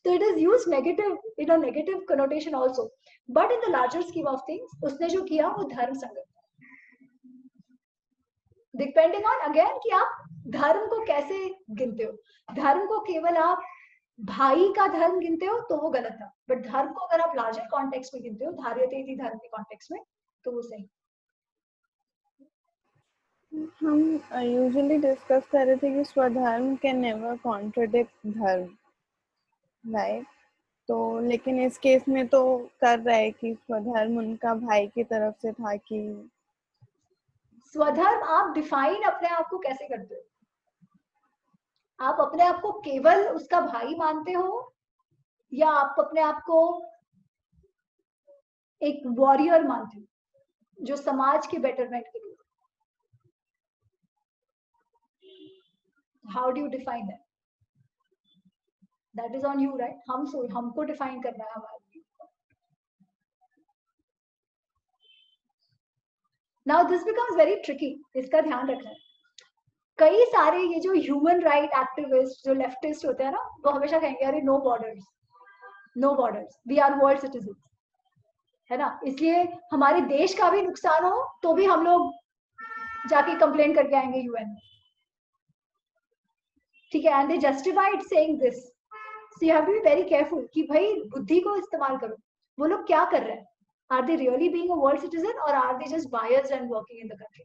तो it is used negative, in a negative connotation also, but in the larger scheme of things उसने जो किया वो धर्म संगत, डिपेंडिंग ऑन अगेन कि आप धर्म को कैसे गिनते हो। धर्म को केवल आप भाई का धर्म गिनते हो तो वो गलत था, बट धर्म को अगर आप लार्जर कॉन्टेक्स्ट में गिनते हो, धार्यते इति धर्म के कॉन्टेक्स्ट में, तो वो सही। हम यूजुअली डिस्कस कर रहे थे कि स्वधर्म कैन नेवर कॉन्ट्रडिक्ट धर्म, राइट? तो लेकिन इस केस में तो कर रहा है कि स्वधर्म उनका भाई की तरफ से था। कि स्वधर्म आप डिफाइन अपने आप को कैसे करते हो? आप अपने आप को केवल उसका भाई मानते हो, या आप अपने आप को एक वॉरियर मानते हो जो समाज के बेटरमेंट के लिए? How do you define that? That is on you, right? हमको डिफाइन करना है हमारे लिए। Now this becomes very tricky, इसका ध्यान रखना है। कई सारे ये जो ह्यूमन राइट एक्टिविस्ट जो लेफ्टिस्ट होते हैं ना, वो हमेशा कहेंगे अरे no borders, no borders, we are world citizen, है ना, इसलिए हमारे देश का भी नुकसान हो तो भी हम लोग जाके कंप्लेन करके आएंगे यूएन में, ठीक है, and they justified saying this, so you have to be very careful कि भाई बुद्धि को इस्तेमाल करो, वो लोग क्या कर रहे हैं, are they really being a world citizen और are they just buyers and working in the country,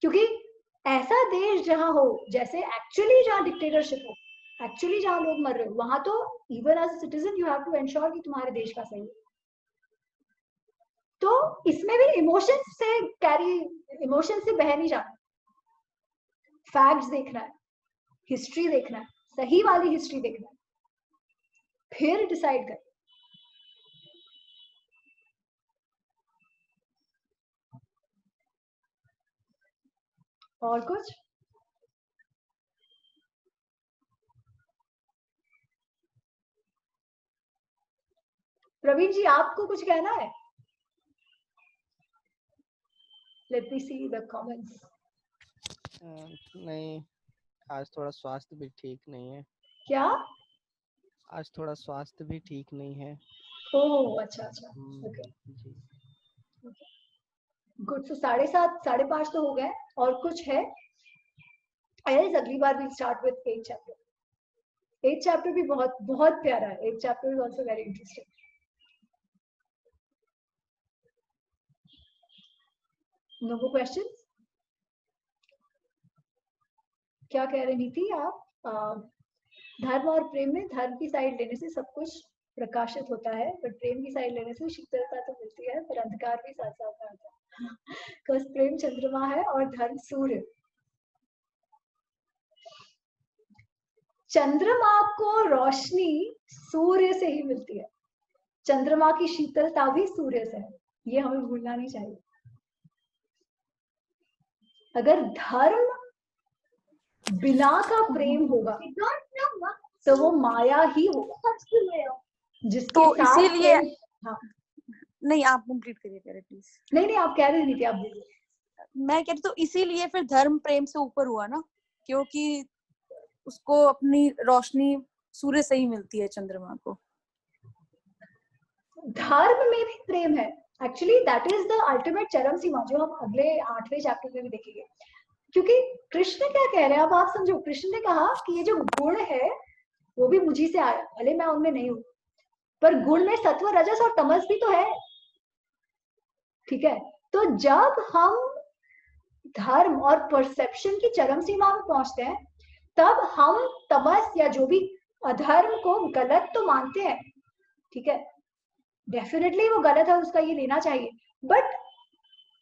क्योंकि ऐसा देश जहां हो, जैसे एक्चुअली जहां डिक्टेटरशिप हो, एक्चुअली जहां लोग मर रहे हो, वहां तो even as citizen you have to ensure कि तुम्हारे देश का सही है। तो इसमें भी इमोशन से बह नहीं जाना, फैक्ट्स देखना है, हिस्ट्री देखना है, सही वाली हिस्ट्री देखना है, फिर डिसाइड कर। और कुछ? प्रवीण जी आपको कुछ कहना है? Let me see the comments. नहीं, आज थोड़ा स्वास्थ्य भी ठीक नहीं है। क्या? आज थोड़ा स्वास्थ्य भी ठीक नहीं है। ओह अच्छा अच्छा, ओके जी गुड। सो 7:30 5:30 तो हो गए, और कुछ है? गाइस अगली बार we start with 8th chapter. 8th chapter भी बहुत बहुत प्यारा है। 8th chapter is also very interesting. No more questions? क्या कह रही थी आप? धर्म और प्रेम में धर्म की साइड लेने से सब कुछ प्रकाशित होता है, पर प्रेम की साइड लेने से शीतलता तो मिलती है, पर अंधकार भी साथ साथ आता है। बिकॉज प्रेम चंद्रमा है और धर्म सूर्य। चंद्रमा को रोशनी सूर्य से ही मिलती है, चंद्रमा की शीतलता भी सूर्य से है, ये हमें भूलना नहीं चाहिए। अगर धर्म बिना का प्रेम होगा तो वो माया ही होगा, जिसके तो साथ इसीलिए हाँ नहीं, आप कंप्लीट करिए प्लीज। नहीं आप कह रही थी, आप बोलिए। मैं कह रही तो इसीलिए फिर धर्म प्रेम से ऊपर हुआ ना, क्योंकि उसको अपनी रोशनी सूर्य से ही मिलती है, चंद्रमा को। धर्म में भी प्रेम है, actually that is the ultimate चरम सीमा, जो हम अगले 8वें चैप्टर में भी देखेंगे। क्योंकि कृष्ण क्या कह रहे हैं, अब आप समझो, कृष्ण ने कहा कि ये जो गुण है वो भी मुझी से आया, भले मैं उनमें नहीं हूं, पर गुण में सत्व रजस और तमस भी तो है, ठीक है। तो जब हम धर्म और परसेप्शन की चरम सीमा में पहुंचते हैं, तब हम तमस या जो भी अधर्म को गलत तो मानते हैं, ठीक है, डेफिनेटली वो गलत है, उसका ये लेना चाहिए, बट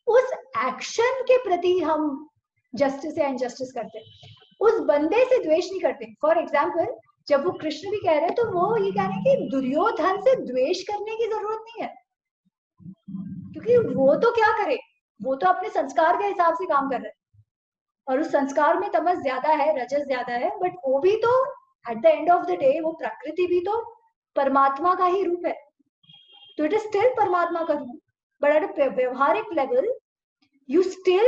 उस एक्शन के प्रति हम जस्टिस या इनजस्टिस करते हैं, उस बंदे से द्वेष नहीं करते। फॉर एग्जाम्पल जब वो कृष्ण भी कह रहे हैं, तो वो ये कह रहे हैं कि दुर्योधन से द्वेष करने की जरूरत नहीं है, क्योंकि वो तो क्या करे, वो तो अपने संस्कार के हिसाब से काम कर रहे हैं, और उस संस्कार में तमस ज्यादा है, रजस ज्यादा है, बट वो भी तो at the end of the day वो प्रकृति भी तो परमात्मा का ही रूप है, तो इट इज स्टिल परमात्मा का रूप, बट एट अ व्यवहारिक level you still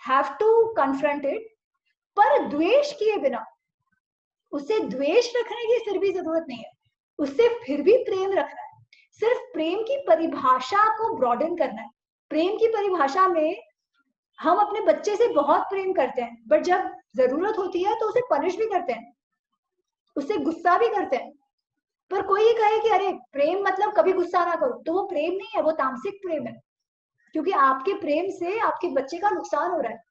have to confront it, पर द्वेष किए बिना, उससे द्वेष रखने की फिर भी जरूरत नहीं है, उससे फिर भी प्रेम रखना है, सिर्फ प्रेम की परिभाषा को ब्रॉडन करना है। प्रेम की परिभाषा में हम अपने बच्चे से बहुत प्रेम करते हैं, बट जब जरूरत होती है तो उसे पनिश भी करते हैं, उससे गुस्सा भी करते हैं, पर कोई ये कहे कि अरे प्रेम मतलब कभी गुस्सा ना करो, तो वो प्रेम नहीं है, वो तामसिक प्रेम है, क्योंकि आपके प्रेम से आपके बच्चे का नुकसान हो रहा है।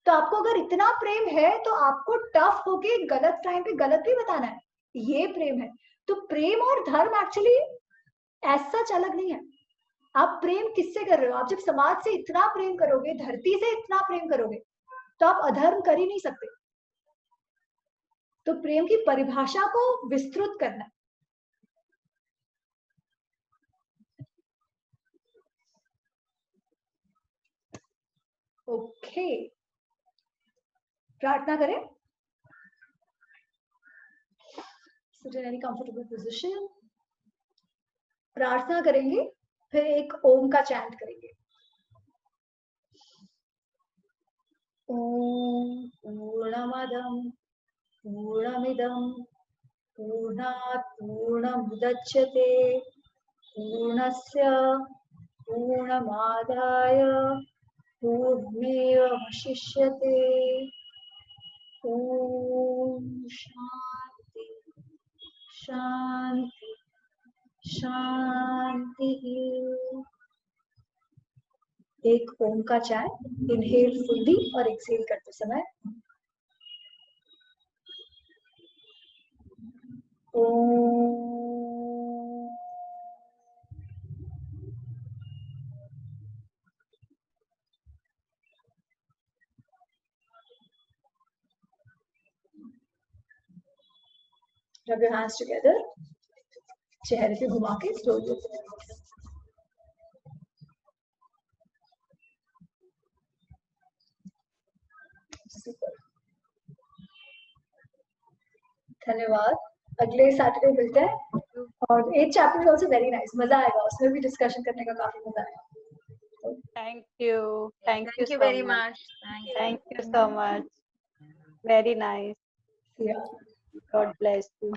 तो आपको अगर इतना प्रेम है तो आपको टफ होके गलत टाइम पे गलत भी बताना है, ये प्रेम है। तो प्रेम और धर्म एक्चुअली ऐसा अलग नहीं है। आप प्रेम किससे कर रहे हो? आप जब समाज से इतना प्रेम करोगे, धरती से इतना प्रेम करोगे, तो आप अधर्म कर ही नहीं सकते। तो प्रेम की परिभाषा को विस्तृत करना। ओके, प्रार्थना करें। Sit in any comfortable position. प्रार्थना करेंगे, फिर एक ओम का चैंट करेंगे। ओम पूर्णमदं पूर्णमिदं पूर्णात् पूर्णमुदच्यते पूर्णस्य पूर्णमादाय पूर्णमेवावशिष्यते। ओम शांति शांति शांति। एक ओम का चाय इनहेल फुल्ली और एक्सहेल करते समय ओम। Rub your hands together, चेहरे पे घुमा के slowly। धन्यवाद। अगले सैटरडे मिलते हैं और 8th chapter is also very nice, मजा आएगा उसमें भी, डिस्कशन करने का काफी मजा आएगा। Thank you. Thank you so very much. much. Thank you so much. Very nice. Yeah. God bless you.